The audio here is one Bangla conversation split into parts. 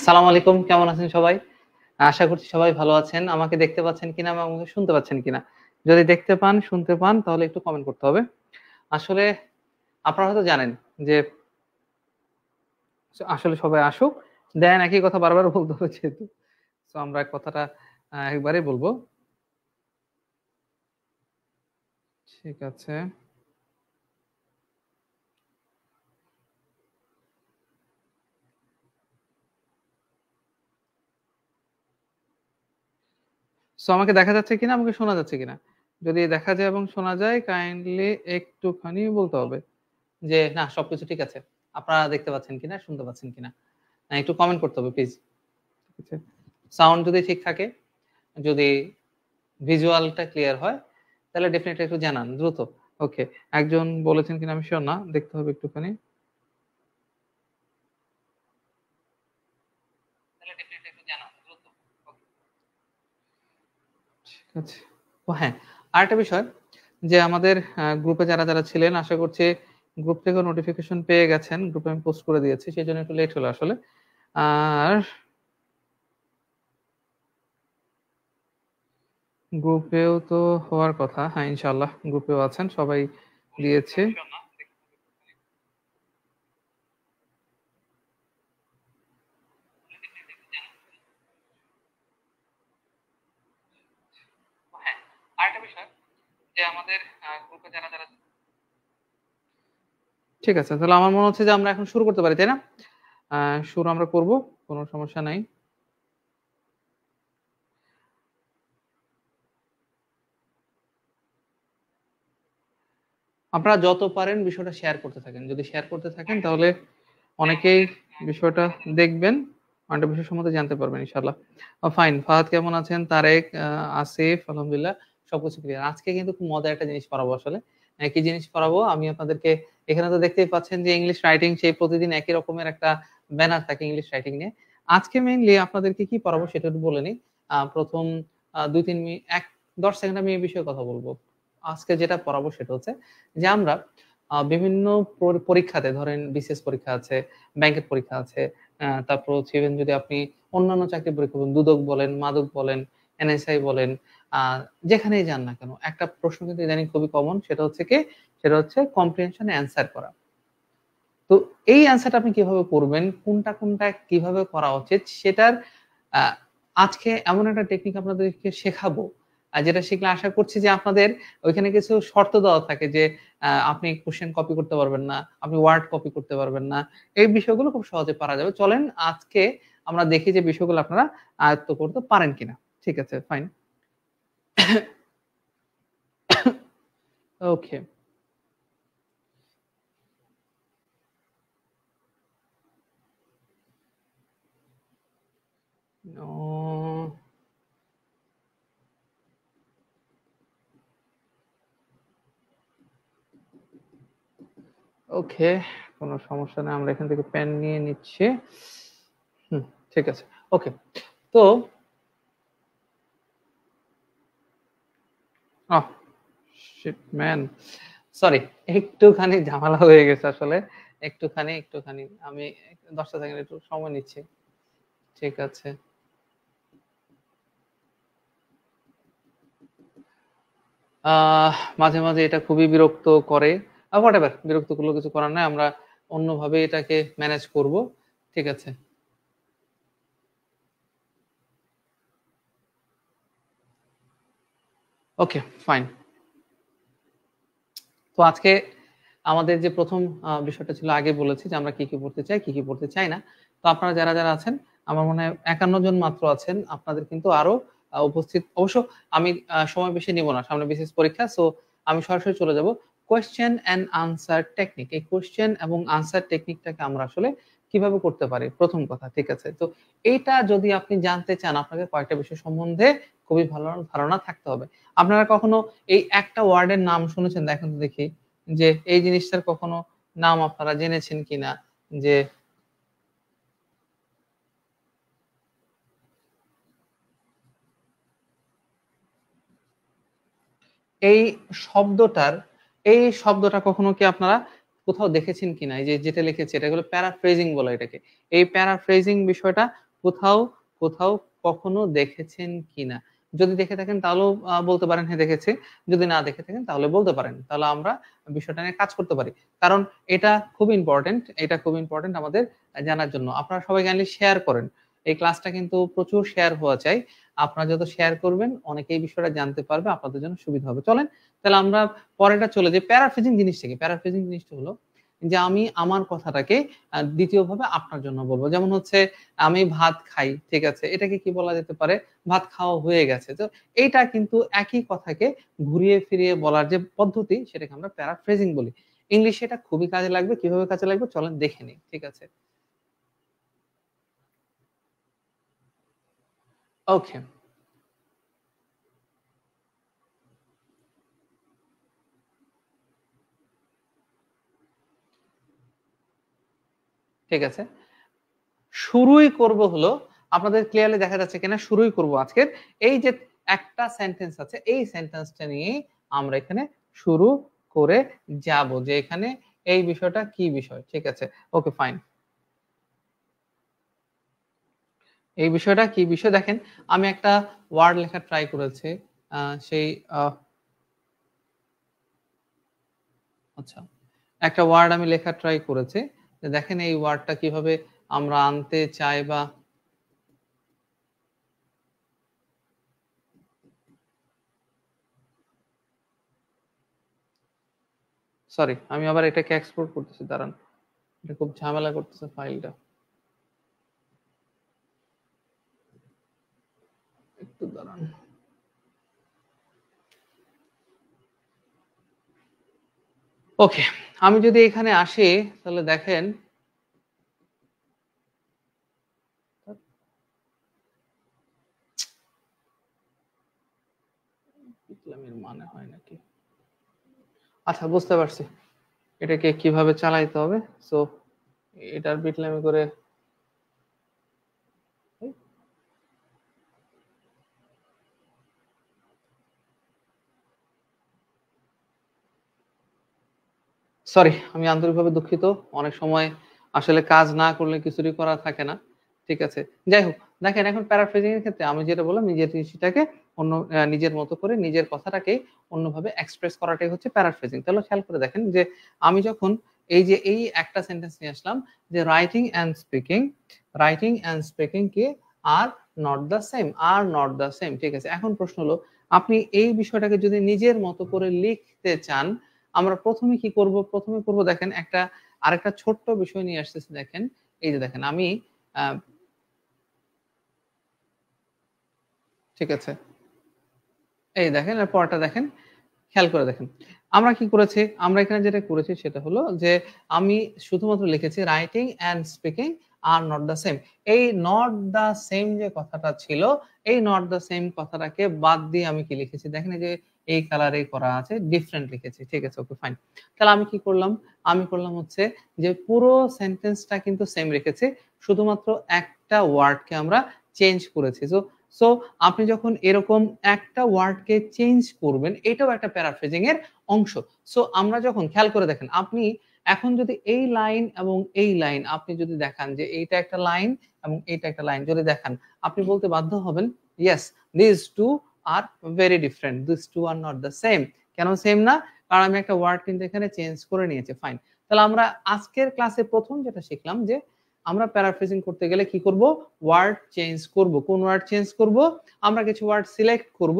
আসসালামু আলাইকুম, কেমন আছেন সবাই? আশা করছি সবাই ভালো আছেন। আমাকে দেখতে পাচ্ছেন কিনা এবং আমাকে শুনতে পাচ্ছেন কিনা? যদি দেখতে পান, শুনতে পান তাহলে একটু কমেন্ট করতে হবে। আসলে আপনারা হয়তো জানেন যে আসলে সবাই আসুক। দেন একই কথা বারবার বলতে হবে যেহেতু। সো আমরা কথাটা একবারেই বলব। ঠিক আছে। সো আমাকে দেখা যাচ্ছে কিনা, আমাকে শোনা যাচ্ছে কিনা? যদি দেখা যায় এবং শোনা যায় কাইন্ডলি একটুখানি বলতে হবে যে, "না সবকিছু ঠিক আছে।" আপনারা দেখতে পাচ্ছেন কিনা, শুনতে পাচ্ছেন কিনা? একটু কমেন্ট করতে হবে প্লিজ। ঠিক আছে? সাউন্ড যদি ঠিক থাকে, যদি ভিজুয়ালটা ক্লিয়ার হয়, তাহলে ডেফিনিটলি একটু জানান দ্রুত। ওকে। একজন বলেছেন কিনা আমি সিউর না। দেখতে হবে একটুখানি। তাহলে ডেফিনিটলি একটু জানান দ্রুত। ওকে। ঠিক আছে। ও হ্যাঁ, আরেকটা বিষয় যে আমাদের গ্রুপে যারা ছিলেন আশা করছি গ্রুপ থেকেও নোটিফিকেশন পেয়ে গেছেন। গ্রুপে আমি পোস্ট করে দিয়েছি। সেজন্য একটু লেট হলো আসলে। আর গ্রুপেও তো হওয়ার কথা। হ্যাঁ, ইনশাআল্লাহ গ্রুপেও আছেন। সবাই দিয়েছে। হ্যাঁ, আরেকটা বিষয় যে আমাদের গ্রুপে যারা ঠিক আছে। তাহলে আমার মনে হচ্ছে যে আমরা এখন শুরু করতে পারি, তাই না? শুরু আমরা করব। কোন সমস্যা নাই। আপনারা যত পারেন বিষয়টা শেয়ার করতে থাকেন। যদি শেয়ার করতে থাকেন তাহলে অনেকেই বিষয়টা দেখবেন, অনেকটা বিষয় সম্বন্ধে জানতে পারবেন ইনশাআল্লাহ। ফাইন। ফাহাদ কেমন আছেন? তারেক, আসিফ আলহামদুলিল্লাহ সবকিছু ক্লিয়ার। আজকে কিন্তু খুব মজার একটা জিনিস পড়াবো আসলে। কি জিনিস পড়াবো? আমি আপনাদেরকে এখানে তো দেখতেই পাচ্ছেন যে ইংলিশ রাইটিং সেই প্রতিদিন একই রকমের একটা ব্যানার থাকে ইংলিশ রাইটিং নিয়ে। আজকে মেইনলি আপনাদেরকে কি পড়াবো সেটা একটু বলে নিই। ১ম ২-৩ ১০ সেকেন্ড আমি এই বিষয়ে কথা বলব। আজকে যেটা পড়াবো সেটা হচ্ছে যে আমরা বিভিন্ন পরীক্ষাতে ধরেন বিসিএস পরীক্ষা আছে, ব্যাংকের পরীক্ষা আছে। তারপর হচ্ছে ইভেন যদি আপনি অন্যান্য চাকরির পরীক্ষা বলেন, দুদক বলেন, মাদক বলেন, এনএসআই বলেন, আ যেখানেই যান না কেন, একটা প্রশ্ন কিন্তু ইদানিং খুবই কমন সেটা হচ্ছে কি? সেটা হচ্ছে কম্প্রিহেনশন অ্যান্সার করা। তো এই অ্যান্সারটা আপনি কিভাবে করবেন? কোনটা কিভাবে করা উচিত? সেটার আ আজকে এমন একটা টেকনিক আপনাদেরকে শেখাবো, যেটা শিখলে আশা করছি যে আপনাদের ওইখানে কিছু শর্ত দেওয়া থাকে যে আপনি কোয়েশ্চেন কপি করতে পারবেন না, আপনি ওয়ার্ড কপি করতে পারবেন না। এই বিষয়গুলো খুব সহজে পারা যাবে। চলেন আজকে আমরা দেখি যে বিষয়গুলো আপনারা আয়ত্ত করতে পারেন কিনা। ঠিক আছে, ফাইন। ওকে। ও ওকে, কোন সমস্যা নাই। আমরা এখান থেকে পেন নিয়ে নিচ্ছি। হুম, ঠিক আছে। ওকে। তো ওহ শিট ম্যান! সরি, একটুখানি ঝামেলা হয়ে গেছে আসলে। একটুখানি আমি ১০ টা সেকেন্ড একটু সময় নিচ্ছি। ঠিক আছে। মাঝে মাঝে এটা খুবই বিরক্ত করে। হোয়াটএভার বিরক্ত করলেও কিছু করার নাই। আমরা অন্যভাবে এটাকে ম্যানেজ করব। ঠিক আছে। ওকে, ফাইন। তো আজকে আমাদের যে ১ম বিষয়টা ছিল আগে বলেছি যে আমরা কি পড়তে চাই, কি পড়তে চাই না। তো আপনারা যারা আছেন আমার মনে হয় ৫১ জন মাত্র আছেন। আপনাদের কিন্তু আরো উপস্থিত অবশ্য আমি সময় বেশি নিব না। সামনে বিসিএস পরীক্ষা। সো আমি সরাসরি চলে যাব। Question and answer technique. এই কোয়েশ্চেন এবং আনসার টেকনিকটাকে আমরা আসলে কিভাবে করতে পারি? ১ম কথা, ঠিক আছে? তো এইটা যদি আপনি জানতে চান আপনাকে কয়েকটা বিষয় সম্বন্ধে খুবই ভালো ধারণা থাকতে হবে। আপনারা কখনো এই একটা ওয়ার্ডের নাম শুনেছেন? দেখেন তো দেখি যে এই জিনিসটার কখনো নাম আপনারা জেনেছেন কিনা? যে এই শব্দটার এই শব্দটা কখনো কি আপনারা কোথাও দেখেছেন কিনা? এই যে যেটা লিখেছি এটা হলো প্যারাফ্রেজিং বলে এটাকে। এই প্যারাফ্রেজিং বিষয়টা কোথাও কোথাও কখনো দেখেছেন কিনা। যদি দেখে থাকেন তাহলেও বলতে পারেন হ্যাঁ দেখেছি। যদি না দেখে থাকেন তাহলে বলতে পারেন। তাহলে আমরা বিষয়টা নিয়ে কাজ করতে পারি। কারণ এটা খুব ইম্পর্টেন্ট। এটা খুব ইম্পর্টেন্ট আমাদের জানার জন্য। আপনারা সবাই কাইন্ডলি শেয়ার করেন। এই ক্লাসটা কিন্তু প্রচুর শেয়ার হওয়া চাই। আপনারা যত শেয়ার করবেন অনেকে এই বিষয়টা জানতে পারবে, আপনাদের জন্য সুবিধা হবে। চলেন তাহলে আমরা পরেরটা চলে যাই। প্যারাফ্রেজিং জিনিসটা কি? প্যারাফ্রেজিং জিনিসটা হলো যে আমি আমার কথাটাকে দ্বিতীয়ভাবে আপনার জন্য বলবো। যেমন হচ্ছে আমি ভাত খাই, ঠিক আছে? এটাকে কি বলা যেতে পারে? ভাত খাওয়া হয়ে গেছে। তো এইটা কিন্তু একই কথাকে ঘুরিয়ে ফিরিয়ে বলার যে পদ্ধতি সেটাকে আমরা প্যারাফ্রেজিং বলি। ইংলিশে এটা খুবই কাজে লাগবে। কিভাবে কাজে লাগবে চলেন দেখে নিই। ঠিক আছে? ওকে। ঠিক আছে। শুরুই করব হলো আপনাদের ক্লিয়ারলি দেখা যাচ্ছে কিনা শুরুই করব আজকের এই যে একটা সেন্টেন্স আছে এই সেন্টেন্সটা নিয়ে আমরা এখানে শুরু করে যাব যে এখানে এই বিষয়টা কি বিষয়। ঠিক আছে, ওকে ফাইন। এই বিষয়টা কি বিষয় দেখেন আমি একটা ওয়ার্ড লেখা ট্রাই করেছি সেই আচ্ছা একটা ওয়ার্ড আমি লেখা ট্রাই করেছি দেখেন এই ওয়ার্ডটা কিভাবে আমরা আনতে চাই বা সরি আমি আবার এটাকে এক্সপোর্ট করতেছি দাঁড়ান এটা খুব ঝামেলা করতেছে ফাইলটা একটু দাঁড়ান ওকে আমি যদি এখানে আসি তাহলে দেখেন ইসলামের মানে হয় নাকি আচ্ছা বুঝতে পারছি এটাকে কিভাবে চালাইতে হবে সো এটার বিটলামি করে সরি আমি আন্তরিকভাবে দুঃখিত অনেক সময় আসলে কাজ না করলে কিছুই করা থাকে না ঠিক আছে যাই হোক দেখেন এখন প্যারাফ্রেজিং এর ক্ষেত্রে আমি যেটা বললাম নিজের জিনিসটাকে অন্য নিজের মতো করে নিজের কথাটাকে অন্যভাবে এক্সপ্রেস করাটাই হচ্ছে প্যারাফ্রেজিং তাহলে খেয়াল করে দেখেন যে আমি যখন এই যে এই একটা সেন্টেন্স নিয়ে আসলাম যে রাইটিং এন্ড স্পিকিং কি আর not the same R not the same ঠিক আছে এখন প্রশ্ন হলো আপনি এই বিষয়টাকে যদি নিজের মতো করে লিখতে চান আমরা প্রথমে কি করব প্রথমে করব দেখেন একটা আরেকটা ছোট্ট বিষয় নিয়ে আসতেছি দেখেন এই যে দেখেন আমি ঠিক আছে এই দেখেন আর পরটা দেখেন খেয়াল করে দেখেন আমরা কি করেছি আমরা এখানে যেটা করেছি সেটা হলো যে আমি শুধুমাত্র লিখেছি রাইটিং এন্ড স্পিকিং আর নট দ্য সেম এই নট দ্য সেম যে কথাটা ছিল এই নট দ্য সেম কথাটাকে বাদ দিয়ে আমি কি লিখেছি দেখেন এই যে এই কালারে করা আছে ডিফারেন্ট লিখেছি ঠিক আছে ওকে ফাইন তাহলে আমি কি করলাম আমি করলাম হচ্ছে যে পুরো সেন্টেন্সটা কিন্তু সেম রেখেছি শুধুমাত্র একটা ওয়ার্ডকে আমরা চেঞ্জ করেছি সো আপনি যখন এরকম একটা ওয়ার্ডকে চেঞ্জ করবেন এটাও একটা প্যারাফ্রেজিং এর অংশ সো আমরা যখন খেয়াল করে দেখেন আপনি এখন যদি এই লাইন এবং এই লাইন আপনি যদি দেখান যে এইটা একটা লাইন এবং এইটা একটা লাইন যদি দেখান আপনি বলতে বাধ্য হবেন yes this two are very different this two are not the same কেন সেম না কারণ আমি একটা ওয়ার্ড কিন্তু এখানে চেঞ্জ করে নিয়েছি ফাইন তাহলে আমরা আজকের ক্লাসে প্রথম যেটা শিখলাম যে আমরা প্যারাফ্রেজিং করতে গেলে কি করব ওয়ার্ড চেঞ্জ করব কোন ওয়ার্ড চেঞ্জ করব আমরা কিছু ওয়ার্ড সিলেক্ট করব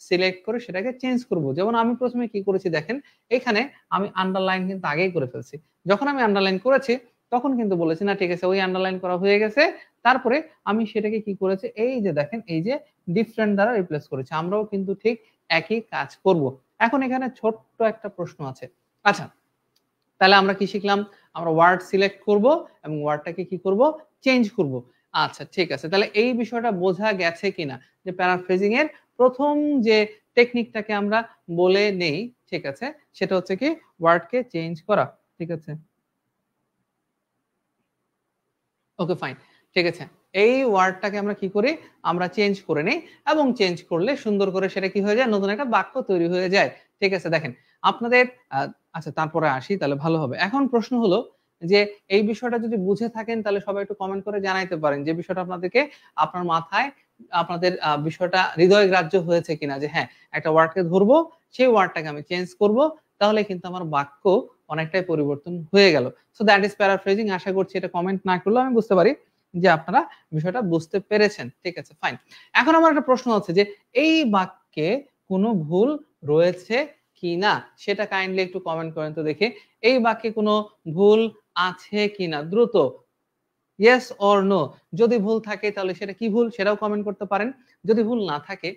সিলেক্ট করে সেটাকে চেঞ্জ করব যেমন আমি প্রথমে কি করেছি দেখেন এখানে আমি আন্ডারলাইন কিন্তু আগেই করে ফেলছি যখন আমি আন্ডারলাইন করেছি তখন কিন্তু বলেছি না ঠিক আছে ওই আন্ডারলাইন করা হয়ে গেছে তারপরে আমি সেটাকে কি করেছি এই যে দেখেন এই যে ডিফারেন্ট দ্বারা রিপ্লেস করেছি আমরাও কিন্তু ঠিক একই কাজ করব এখন এখানে ছোট্ট একটা প্রশ্ন আছে আচ্ছা তাহলে আমরা কি শিখলাম আমরা ওয়ার্ড সিলেক্ট করব এবং ওয়ার্ডটাকে কি করব চেঞ্জ করব আচ্ছা ঠিক আছে তাহলে এই বিষয়টা বোঝা গেছে কিনা যে প্যারাফ্রেজিং এর প্রথম যে টেকনিকটাকে আমরা বলে নেই ঠিক আছে সেটা হচ্ছে কি ওয়ার্ডকে চেঞ্জ করা ঠিক আছে ওকে ফাইন ঠিক আছে এই ওয়ার্ডটাকে আমরা কি করি আমরা চেঞ্জ করে নেই এবং চেঞ্জ করলে সুন্দর করে সেটা কি হয়ে যায় নতুন একটা বাক্য তৈরি হয়ে যায় ঠিক আছে দেখেন আপনাদের আচ্ছা তারপরে আসি তাহলে ভালো হবে এখন প্রশ্ন হলো যে এই বিষয়টা যদি বুঝে থাকেন তাহলে সবাই একটু কমেন্ট করে জানাইতে পারেন যে বিষয়টা আপনাদেরকে আপনার মাথায় আপনাদের বিষয়টা হৃদয় গ্রাহ্য হয়েছে কিনা, যে হ্যাঁ একটা ওয়ার্ডকে ধরবো, সেই ওয়ার্ডটাকে আমি চেঞ্জ করব, তাহলে কিন্তু আমার বাক্য অনেকটাই পরিবর্তন হয়ে গেল। So that is paraphrasing. আশা করছি এটা কমেন্ট না করলেও আমি বুঝতে পারি যে আপনারা বিষয়টা বুঝতে পেরেছেন। ঠিক আছে, ফাইন। এখন আমার একটা প্রশ্ন হচ্ছে যে এই বাক্যে কোনো ভুল রয়েছে কিনা, সেটা কাইন্ডলি একটু কমেন্ট করেন তো দেখি। এই বাক্যে কোনো ভুল আছে কিনা, দ্রুত ইয়েস অর নো। যদি ভুল থাকে তাহলে সেটা কি ভুল সেটাও কমেন্ট করতে পারেন। যদি ভুল না থাকে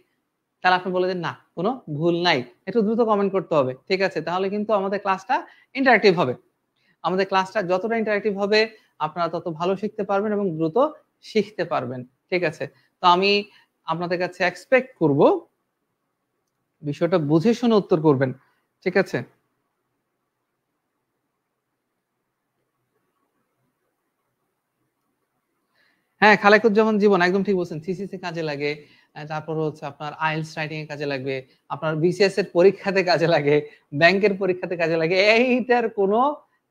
তাহলে আপনি বলে দেন না কোনো ভুল নাই, একটু দ্রুত কমেন্ট করতে হবে। ঠিক আছে, তাহলে কিন্তু আমাদের ক্লাসটা ইন্টারেক্টিভ হবে। আমাদের ক্লাসটা যতটা ইন্টারেক্টিভ হবে আপনারা তত ভালো শিখতে পারবেন এবং দ্রুত শিখতে পারবেন। ঠিক আছে, তো আমি আপনাদের কাছে এক্সপেক্ট করব বিষয়টা বুঝে শুনে উত্তর করবেন। ঠিক আছে, হ্যাঁ খালেকুজ্জামান জীবন একদম ঠিক বলছেন। থিসিসে কাজে লাগে, তারপর হচ্ছে আপনার আইএলটিএস রাইটিং এ কাজে লাগবে, আপনার বিসিএস এর পরীক্ষাতে কাজে লাগে, ব্যাংকের পরীক্ষাতে কাজে লাগে। এইটার কোনো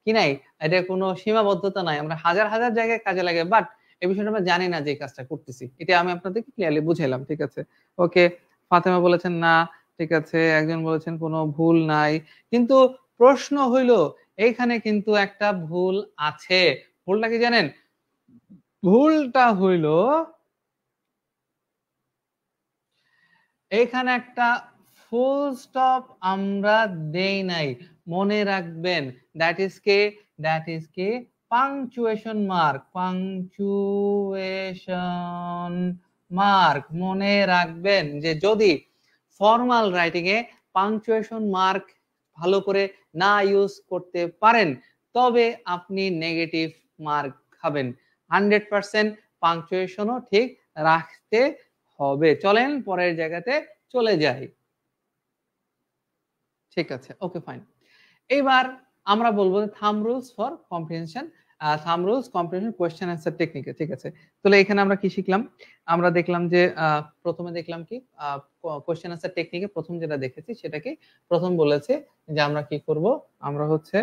কি নাই, এটা কোনো সীমাবদ্ধতা নাই, আমরা হাজার হাজার জায়গায় কাজে লাগে, বাট এই বিষয়টা আমরা জানি না যে এই কাজটা করতেছি। এটা আমি আপনাদেরকে ক্লিয়ারলি বুঝাইলাম। ঠিক আছে, ওকে। ফাতেমা বলেছেন না, ঠিক আছে। একজন বলেছেন কোনো ভুল নাই, কিন্তু প্রশ্ন হইলো এইখানে কিন্তু একটা ভুল আছে। ভুলটা কি জানেন? ভুলটা হইল এখানে একটা ফুল স্টপ আমরা দেই নাই, মনে রাখবেন। That is K, that is K punctuation mark, punctuation mark. মনে রাখবেন যে যদি ফর্মাল রাইটিং এ পাংচুয়েশন মার্ক ভালো করে না ইউজ করতে পারেন তবে আপনি নেগেটিভ মার্ক খাবেন। 100% পাংচুয়েশনও ঠিক রাখতে হবে। চলেন পরের জায়গাতে চলে যাই। ঠিক আছে, ওকে ফাইন। এবার আমরা বলবো থাম রুলস ফর কম্প্রিহেনশন, থাম রুলস কম্প্রিহেনশন কোয়েশ্চেন অ্যান্সার টেকনিকে। ঠিক আছে, তাহলে এখানে আমরা কি শিখলাম? আমরা দেখলাম যে প্রথমে দেখলাম কি কোয়েশ্চেন অ্যান্সার টেকনিকে প্রথম যেটা দেখেছি সেটা কি, প্রথম বলেছে যে আমরা কি করব, আমরা হচ্ছে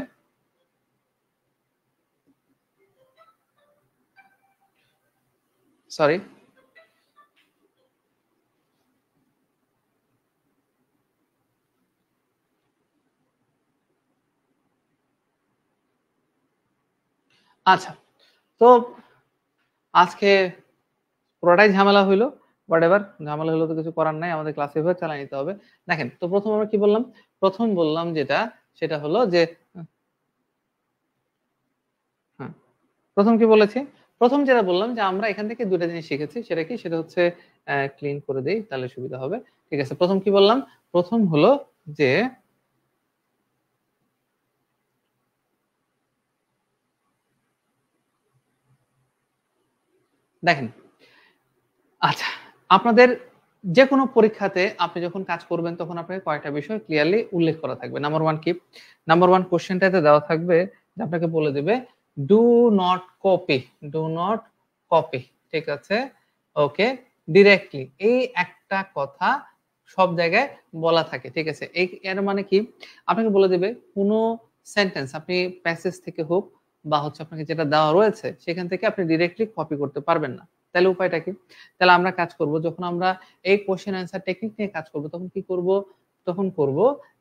সরি আচ্ছা, তো আজকে পুরোটাই ঝামেলা হইলো, বাট এবার ঝামেলা হলো তো কিছু করার নাই, আমাদের ক্লাসে এভাবে চালিয়ে নিতে হবে। দেখেন, তো প্রথম আমরা কি বললাম? প্রথম বললাম যেটা সেটা হলো যে হ্যাঁ, প্রথম কি বলেছি? প্রথম যেটা বললাম যে আমরা এখান থেকে দুটা জিনিস শিখেছি, সেটা কি, সেটা হচ্ছে ক্লিন করে দেই তাহলে সুবিধা হবে। ঠিক আছে, প্রথম কি বললাম? প্রথম হলো যে দেখেন, আচ্ছা, আপনাদের যে কোনো পরীক্ষাতে আপনি যখন কাজ করবেন তখন আপনাকে কয়েকটা বিষয় ক্লিয়ারলি উল্লেখ করা থাকবে। নাম্বার ওয়ান কি? নাম্বার ওয়ান কোশ্চেনটাতে দেওয়া থাকবে যে আপনাকে বলে দেবে do not copy, do not copy. ঠিক আছে, ওকে, ডিরেক্টলি এই একটা কথা সব জায়গায় বলা থাকে। ঠিক আছে, এই এর মানে কি, আপনাকে বলে দেবে কোনো সেন্টেন্স আপনি প্যাসেজ থেকে হোক বা হচ্ছে আপনাকে যেটা দেওয়া রয়েছে সেখান থেকে আপনি ডিরেক্টলি কপি করতে পারবেন না। তাহলে উপায়টা কি? তাহলে আমরা কাজ করব, যখন আমরা এই কোশ্চেন অ্যান্সার টেকনিক নিয়ে কাজ করব তখন কি করব? তখন করব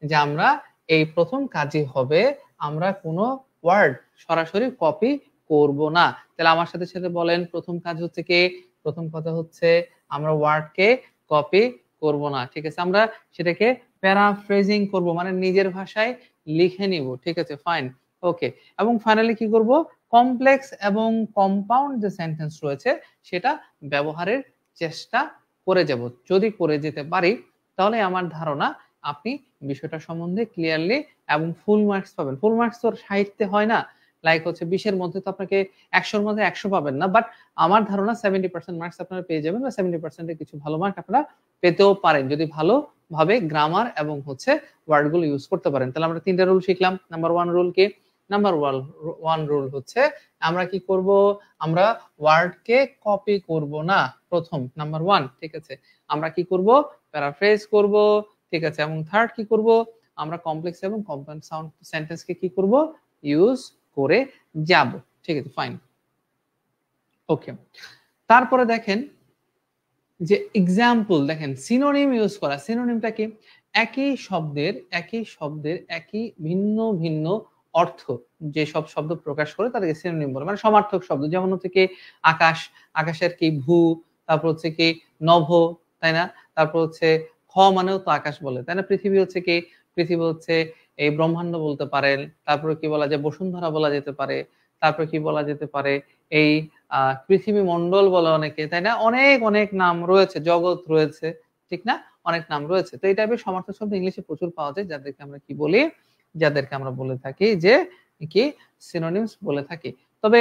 যে আমরা এই প্রথম কাজই হবে আমরা কোনো ওয়ার্ড সরাসরি কপি করব না। তাহলে আমার সাথে সাথে বলেন, প্রথম কাজ হচ্ছে কি? প্রথম কথা হচ্ছে আমরা ওয়ার্ডকে কপি করব না। ঠিক আছে, আমরা সেটাকে প্যারাফ্রেজিং করব, মানে নিজের ভাষায় লিখে নিব। ঠিক আছে, ফাইন, ওকে। এবং ফাইনালি কি করব? কমপ্লেক্স এবং কম্পাউন্ড যে সেন্টেন্স রয়েছে সেটা ব্যবহারের চেষ্টা করে যাব। যদি করে যেতে পারি তাহলে আমার ধারণা আপনি বিষয়টা সম্বন্ধে ক্লিয়ারলি এবং ফুল মার্কস পাবেন। ফুল মার্কস তো সাহিত্যে হয় না, লাইক হচ্ছে 20 এর মধ্যে তো আপনাকে 100 এর মধ্যে 100 পাবেন না, বাট আমার ধারণা 70% মার্কস আপনারা পেয়ে যাবেন, বা 70% এর কিছু ভালো মার্ক আপনারা পেতেও পারেন যদি ভালো ভাবে গ্রামার এবং হচ্ছে ওয়ার্ডগুলো ইউজ করতে পারেন। তাহলে আমরা তিনটা রুল শিখলাম। নাম্বার ওয়ান রুল কি? নাম্বার ওয়ান রুল হচ্ছে আমরা কি করব? আমরা ওয়ার্ডকে কপি করব না, প্রথম নাম্বার ওয়ান। ঠিক আছে, আমরা কি করব? প্যারাফ্রেজ করব। ঠিক আছে, এবং থার্ড কি করব? আমরা কমপ্লেক্স এবং কম্পাউন্ড সাউন্ড সেন্টেন্সকে কি করব? ইউজ করে যাব। ঠিক আছে, ফাইন। ওকে, তারপরে দেখেন যে এক্সাম্পল, দেখেন সিনোনিম ইউজ করা। সিনোনিমটা কি? একই শব্দের একই ভিন্ন ভিন্ন অর্থ যে সব শব্দ প্রকাশ করে তাদেরকে সিনোনিম বলে, মানে সমার্থক শব্দ। যেমন হচ্ছে কি আকাশ, আকাশের কি ভূ, তারপর হচ্ছে কি নভ, তাই না? তারপর হচ্ছে খ মানেও তো আকাশ বলে, তাই না? পৃথিবী হচ্ছে কি, পৃথিবী হচ্ছে এই ব্রহ্মাণ্ড বলতে পারেন। তারপরে কি বলা যায়, বসুন্ধরা বলা যেতে পারে। তারপর কি বলা যেতে পারে, এই পৃথিবী মণ্ডল বলে অনেকে, তাই না? অনেক অনেক নাম রয়েছে, জগৎ রয়েছে, ঠিক না? অনেক নাম রয়েছে। তো এই টাইপের সমার্থক শব্দ ইংলিশে প্রচুর পাওয়া যায়, যাদেরকে আমরা কি বলি, যাদেরকে আমরা বলে থাকি যে কি সিনোনিমস বলে থাকি। তবে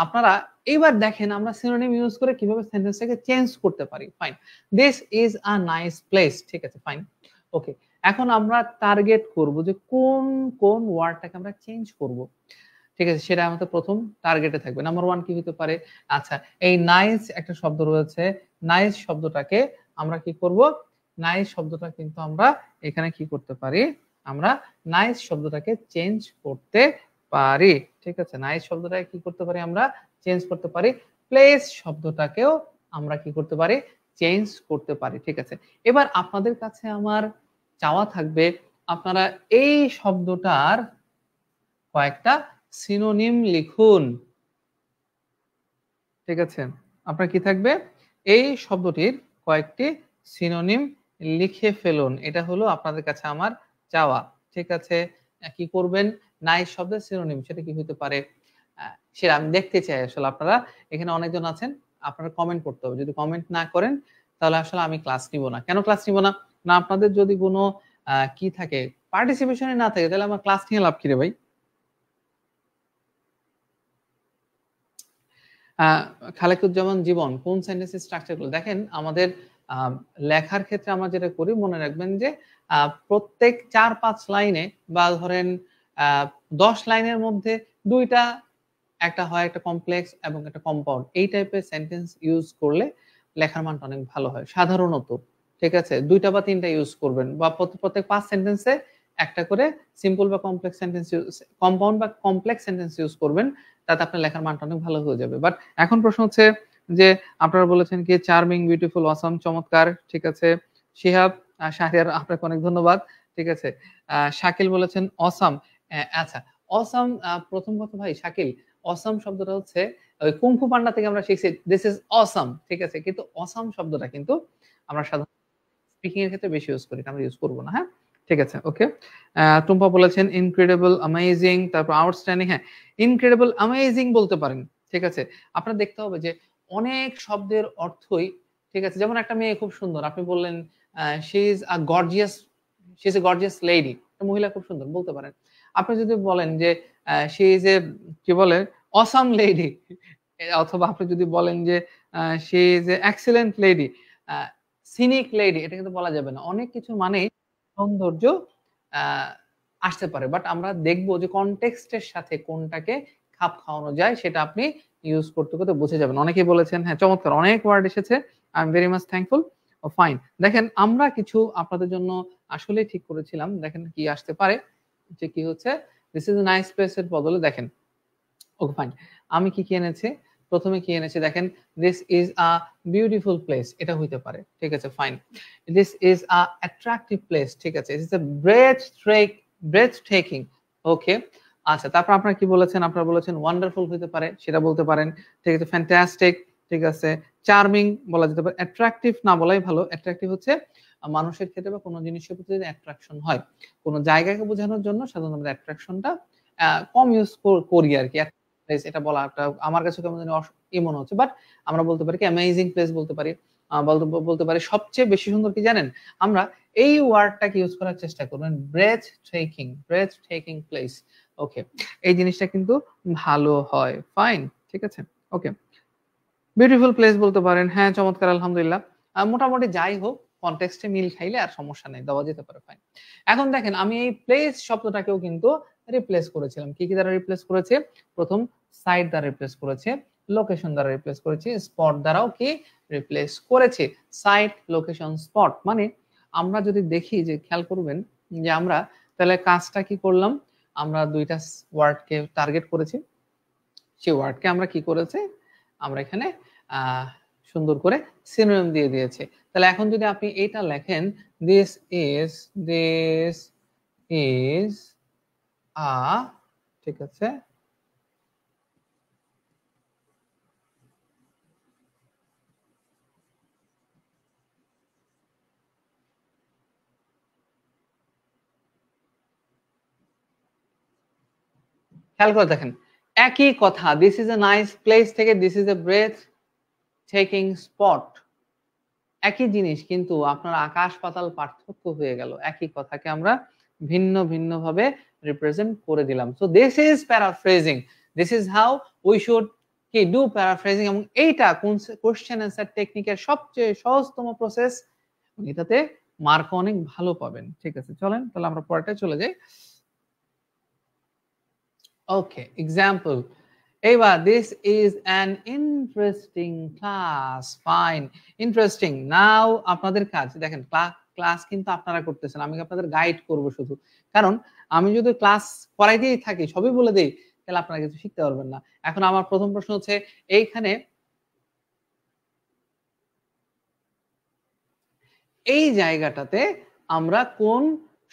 আপনারা এইবার দেখেন আমরা সিনোনিম ইউজ করে কিভাবে সেন্টেন্সটাকে চেঞ্জ করতে পারি। Fine, this is a nice place, ঠিক আছে, ফাইন। ওকে, এখন আমরা টার্গেট করব যে কোন কোন ওয়ার্ডটাকে আমরা চেঞ্জ করব, ঠিক আছে? সেটা আমাদের প্রথম টার্গেটে থাকবে। নাম্বার 1 কি হতে পারে? আচ্ছা, এই নাইস একটা শব্দ রয়েছে, নাইস শব্দটাকে আমরা কি করব? নাইস শব্দটা কিন্তু আমরা এখানে কি করতে পারি? আমরা নাইস শব্দটাকে চেঞ্জ করতে পারি, ঠিক আছে? নাইস শব্দটাকে কি করতে পারি? আমরা চেঞ্জ করতে পারি। প্লেস শব্দটাকেও আমরা কি করতে পারি? চেঞ্জ করতে পারি, ঠিক আছে? এবার আপনাদের কাছে আমার চাওয়া থাকবে আপনারা এই শব্দটার কয়েকটা সিনোনিম লিখুন, ঠিক আছে? আপনার কি থাকবে? এই শব্দটির কয়েকটি সিনোনিম লিখে ফেলুন, এটা হলো আপনাদের কাছে আমার চাওয়া, ঠিক আছে? কি করবেন? নাইস শব্দের সিনোনিম সেটা কি হতে পারে সেটা আমি দেখতে চাই। আসলে আপনারা এখানে অনেকজন আছেন, আপনারা কমেন্ট করতে হবে। যদি কমেন্ট না করেন তাহলে আসলে আমি ক্লাস নিব না। কেন ক্লাস নিব না? না আপনাদের যদি কোনো কি থাকে, পার্টিসিপেশনে না থাকে, তাহলে আমার ক্লাস নিয়ে লাভ কি রে ভাই? খালেকুজ্জামান জীবন কোন সেন্টেন্সের স্ট্রাকচার গুলো দেখেন আমাদের লেখার ক্ষেত্রে আমরা যেটা করি, মনে রাখবেন যে প্রত্যেক 4-5 লাইনে বা ধরেন 10 লাইনের মধ্যে দুইটা, একটা হয় একটা কমপ্লেক্স এবং একটা কম্পাউন্ড, এই টাইপের সেন্টেন্স ইউজ করলে লেখার মানটা অনেক ভালো হয় সাধারণত, ঠিক আছে? 2টা বা 3টা ইউজ করবেন, বা প্রত্যেক 5 সেন্টেন্সে একটা করে সিম্পল বা কমপ্লেক্স সেন্টেন্স, কম্পাউন্ড বা কমপ্লেক্স সেন্টেন্স ইউজ করবেন, তাতে আপনার লেখার মানটা অনেক ভালো হয়ে যাবে। বাট এখন প্রশ্ন হচ্ছে যে আপনারা বলেছেন কি চার্মিং, বিউটিফুল, অসাম, চমৎকার, ঠিক আছে? শিহাব, শাহরিয়ার, আপনাকে অনেক ধন্যবাদ, ঠিক আছে? শাকিল বলেছেন অসাম। আচ্ছা, অসাম, প্রথম কথা ভাই শাকিল, অসাম শব্দটা হচ্ছে ওই কুংফু পান্ডা থেকে আমরা শিখছি দিস ইজ অসাম, ঠিক আছে? কিন্তু অসাম শব্দটা কিন্তু আমরা সাধারণত স্পিকিং এর ক্ষেত্রে বেশি ইউজ করি, আমরা ইউজ করব না, হ্যাঁ? ঠিক আছে, ওকে। টুম্পা বলেছেন ইনক্রেডিবল, অ্যামেজিং, তারপর আউটস্ট্যান্ডিং। হ্যাঁ, ইনক্রেডিবল, অ্যামেজিং বলতে পারেন, ঠিক আছে? আপনার দেখতে হবে যে অনেক শব্দের অর্থই, ঠিক আছে? যেমন একটা মেয়ে খুব সুন্দর, আপনি বললেন she is a gorgeous, she is a gorgeous lady, একটা মহিলা খুব সুন্দর বলতে পারেন। আপনি যদি বলেন যে শি ইজ এ কি বলে অসাম লেডি, অথবা আপনি যদি বলেন যে she is a excellent lady, scenic lady, এটা কিন্তু বলা যাবে না। অনেক কিছুর মানে সৌন্দর্য আ আসতে পারে। বাট আমরা দেখব যে কনটেক্সট এর সাথে কোনটাকে খাপ খাওয়ানো যায় সেটা আপনি ইউজ করতে, করতে বুঝে যাবেন। অনেকেই বলেছেন হ্যাঁ, চমৎকার অনেক ওয়ার্ড এসেছে। I am very much thankful. Fine. দেখেন আমরা কিছু আপনাদের জন্য আসলেই ঠিক করেছিলাম। দেখেন কি আসতে পারে, যে কি হচ্ছে this is a nice place এর বদলে দেখেন, ওকে ফাইন। আমি কি এনেছি? প্রথমে কি এনেছি দেখেন, this is a beautiful place, এটা হইতে পারে, ঠিক আছে, fine. This is a attractive place, ঠিক আছে। It is a breathtaking, okay. আচ্ছা, তারপর আপনারা কি বলেছেন? আপনারা বলেছেন ওয়ান্ডারফুল হইতে পারে, সেটা বলতে পারেন, ঠিক আছে। ফ্যান্টাস্টিক, ঠিক আছে। চার্মিং বলা যেতে পারে। অ্যাট্রাকটিভ না বলাই ভালো। অ্যাট্রাকটিভ হচ্ছে মানুষের ক্ষেত্রে বা কোনো জিনিসের প্রতি যদি অ্যাট্রাকশন হয়, কোনো জায়গাকে বোঝানোর জন্য সাধারণত আমরা অ্যাট্রাকশনটা কম ইউজ করি আরকি। প্লেস এটা বলাটা আমার কাছে কেমন জানি মনে হচ্ছে। বাট আমরা বলতে পারি কি অ্যামেজিং প্লেস বলতে পারি। বলতে পারি সবচেয়ে বেশি সুন্দর কি জানেন? আমরা এই ওয়ার্ডটাকে ইউজ করার চেষ্টা করবেন, ব্রেথ টেকিং প্লেস। ওকে। এই জিনিসটা কিন্তু ভালো হয়। ফাইন, ঠিক আছে? ওকে। বিউটিফুল প্লেস বলতে পারেন। হ্যাঁ, চমৎকার, আলহামদুলিল্লাহ। মোটামুটি যাই হোক, কনটেক্সট এ মিল খাইলে আর সমস্যা নেই, দেওয়া যেতে পারে, ফাইন। এখন দেখেন আমি এই প্লেস শব্দটাকেও কিন্তু রিপ্লেস করেছিলাম। কি দ্বারা রিপ্লেস করেছি? প্রথম সাইট দ্বারা রিপ্লেস করেছে, লোকেশন দ্বারা রিপ্লেস করেছি, স্পট দ্বারাও কি রিপ্লেস করেছি। সাইট, লোকেশন, স্পট, মানে আমরা যদি দেখি যে খেয়াল করবেন যে আমরা তাহলে কাজটা কি করলাম? আমরা দুইটা ওয়ার্ডকে টার্গেট করেছি, সেই ওয়ার্ডকে আমরা কি করেছি, আমরা এখানে সুন্দর করে সিনোনিম দিয়ে দিয়েছি। তাহলে এখন যদি আপনি এটা লেখেন, দিস ইজ আ, ঠিক আছে, খেয়াল করে দেখেন একই কথা, this is a nice place থেকে this is a breathtaking spot, একই জিনিস কিন্তু আপনার আকাশ পাতাল পার্থক্য হয়ে গেল, একই কথাকে আমরা ভিন্ন ভিন্ন ভাবে রিপ্রেজেন্ট করে দিলাম। So this is paraphrasing, this is how we should কি ডু প্যারাফ্রেজিং, এবং এইটা কোশ্চেন অ্যান্সার টেকনিকের সবচেয়ে সহজতম প্রসেস, এটাতে মার্ক অনেক ভালো পাবেন। ঠিক আছে, চলেন তাহলে আমরা পরেরটা চলে যাই। ওকে, এক্সাম্পল, এইবার this is an interesting class, fine, interesting. Now আপনাদের কাজ দেখেন, ক্লাস কিন্তু আপনারা করতেছেন, আমি আপনাদের গাইড করব শুধু, কারণ আমি যদি ক্লাস করাই দিয়েই থাকি, সবই বলে দিই, তাহলে আপনারা কিছু শিখতে পারবেন না। এখন আমার প্রথম প্রশ্ন হচ্ছে, এইখানে এই জায়গাটাতে আমরা কোন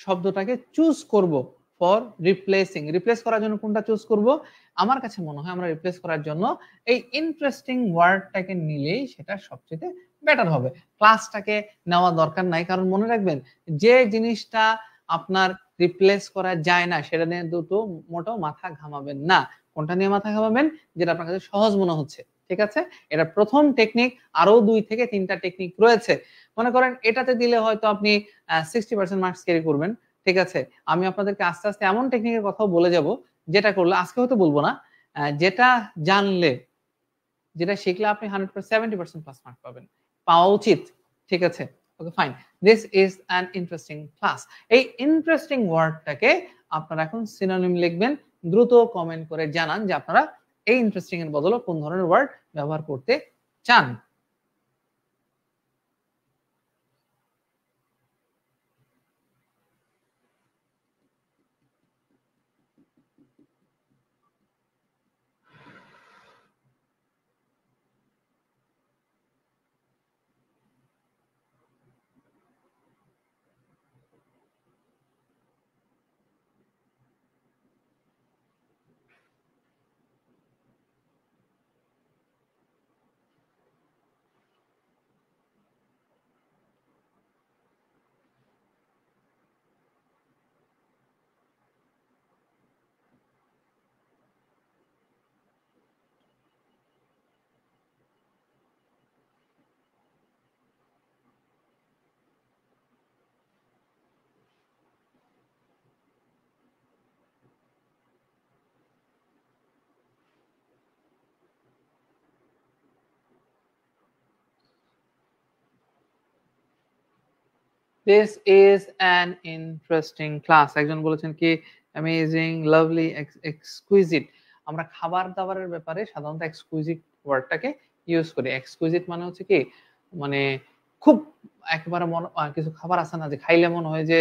শব্দটাকে চুজ করব ফর রিপ্লেসিং, রিপ্লেস করার জন্য কোনটা চুজ করব? আমার কাছে মনে হয় আমরা রিপ্লেস করার জন্য এই ইন্টারেস্টিং ওয়ার্ডটাকে নিলেই সেটা সবচেয়ে বেটার হবে। ক্লাসটাকে নেওয়া দরকার নাই, কারণ মনে রাখবেন যে জিনিসটা আপনার রিপ্লেস করা যায় না সেটা নিয়ে দুটো মোটেও মাথা ঘামাবেন না। কোনটা নিয়ে মাথা ঘামাবেন? যেটা আপনার কাছে সহজ মনে হচ্ছে। ঠিক আছে, এটা প্রথম টেকনিক, আরো 2 থেকে 3টা টেকনিক রয়েছে। মনে করেন এটাতে দিলে হয়তো আপনি 60% মার্কস ক্যারি করবেন। ঠিক আছে, আমি আপনাদেরকে আস্তে আস্তে এমন টেকনিকের কথাও বলে যাব, যেটা করলে, আজকে হয়তো বলবো না, যেটা জানলে, যেটা শিখলে আপনি 70% প্লাস মার্ক পাবেন, পাওয়া উচিত। ঠিক আছে, okay fine, this is an interesting class. এই ইন্টারেস্টিং ওয়ার্ডটাকে আপনারা এখন সিনোনিম লিখবেন। দ্রুত কমেন্ট করে জানান যে আপনারা এই ইন্টারেস্টিং এর বদলে কোন ধরনের ওয়ার্ড ব্যবহার করতে চান। This is an interesting class. একজন বলেছেন কি অ্যামেজিং, লাভলি, এক্সকুইজিট। আমরা খাবার দাবারের ব্যাপারে সাধারণত এক্সকুইজিট ওয়ার্ডটাকে ইউজ করি। এক্সকুইজিট মানে হচ্ছে কি, মানে খুব একেবারে কিছু খাবার আছে না যে খাইলে মনে হয় যে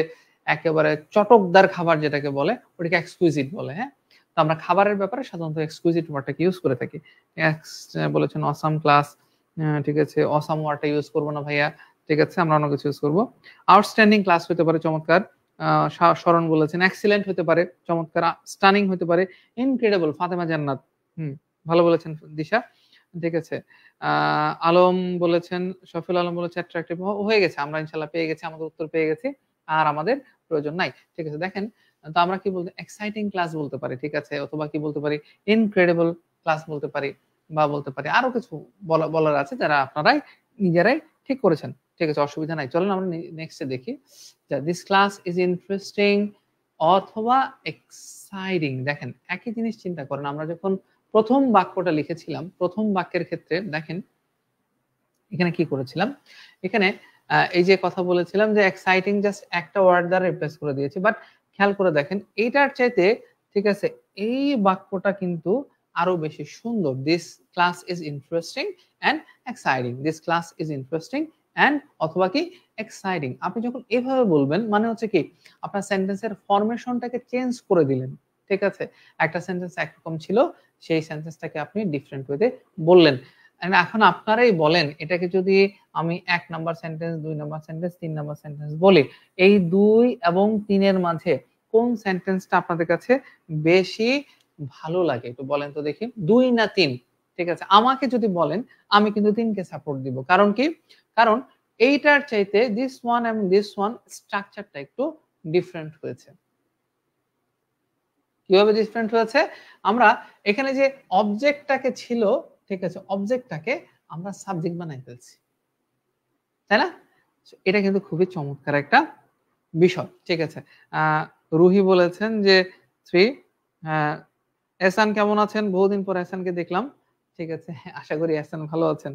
একেবারে চটকদার খাবার যেটাকে বলে, ওটাকে এক্সকুইজিট বলে। হ্যাঁ, তো আমরা খাবারের ব্যাপারে সাধারণত এক্সকুইজিট ওয়ার্ডটাকে ইউজ করে থাকি। বলেছেন অসাম ক্লাস, ঠিক আছে, অসাম ওয়ার্ডটা ইউজ করবো না ভাইয়া, ঠিক আছে, আমরা অন্য কিছু ইউজ করবো। আউটস্ট্যান্ডিং ক্লাস হতে পারে, চমৎকার। শরণ বলেছেন এক্সিলেন্ট হতে পারে, চমৎকার। স্টানিং হতে পারে, ইনক্রেডিবল, ফাতেমা জান্নাত, ভালো বলেছেন দিশা। ঠিক আছে, আলম বলেছেন, শফিউল আলম বলেছে অ্যাট্রাকটিভ, হয়ে গেছে, আমরা ইনশাল্লাহ পেয়ে গেছি, আমাদের উত্তর পেয়ে গেছি, আর আমাদের প্রয়োজন নাই। ঠিক আছে, দেখেন তো আমরা কি বলতে, এক্সাইটিং ক্লাস বলতে পারি, ঠিক আছে, অথবা কি বলতে পারি, ইনক্রেডিবল ক্লাস বলতে পারি, বা বলতে পারি আরো কিছু বলার আছে, যারা আপনারাই নিজেরাই ঠিক করেছেন। ঠিক আছে, অসুবিধা নাই। চলেন আমরা নেক্সটে দেখি। দিস ক্লাস ইজ ইন্টারেস্টিং অথবা এক্সাইটিং। দেখেন একই জিনিস চিন্তা করেন, আমরা যখন প্রথম বাক্যটা লিখেছিলাম, প্রথম বাক্যের ক্ষেত্রে দেখেন এখানে কি করেছিলাম, এখানে এই যে কথা বলেছিলাম যে এক্সাইটিং জাস্ট একটা ওয়ার্ড দ্বারা রিপ্লেস করে দিয়েছি, বাট খেয়াল করে দেখেন এইটার চাইতে, ঠিক আছে, এই বাক্যটা কিন্তু আরো বেশি সুন্দর। This class is interesting and exciting, this class is interesting and, অথবা কি এক্সাইটিং। আপনি যখন এভাবে বলবেন মানে হচ্ছে কি, আপনার সেন্টেন্সের ফরমেশনটাকে চেঞ্জ করে দিলেন। ঠিক আছে, একটা সেন্টেন্স একরকম ছিল, সেই সেন্টেন্সটাকে আপনি ডিফারেন্ট ওয়েতে বললেন। এখন আপনারাই বলেন, এটাকে যদি আমি 1 number sentence, 2 number sentence, 3 number sentence বলি, এই 2 এবং 3 এর মাঝে কোন সেন্টেন্সটা আপনাদের কাছে বেশি ভালো লাগে একটু বলেন তো দেখি। 2 না 3? ঠিক আছে, আমাকে যদি বলেন আমি কিন্তু 3 কে সাপোর্ট দিব। কারণ কি? কারণ এইটার চাইতে দিস ওয়ান এবং দিস ওয়ান স্ট্রাকচারটা একটু ডিফারেন্ট হয়েছে। কিভাবে ডিফারেন্ট হয়েছে? আমরা এখানে যে অবজেক্টটাকে ছিল, ঠিক আছে, অবজেক্টটাকে আমরা সাবজেক্ট বানাই ফেলছি, তাই না? এটা কিন্তু খুবই চমৎকার একটা বিষয়। ঠিক আছে, রুহি বলেছেন যে 3। এহসান কেমন আছেন? বহুদিন পর এহসানকে দেখলাম। ঠিক আছে, আশা করি এহসান ভালো আছেন।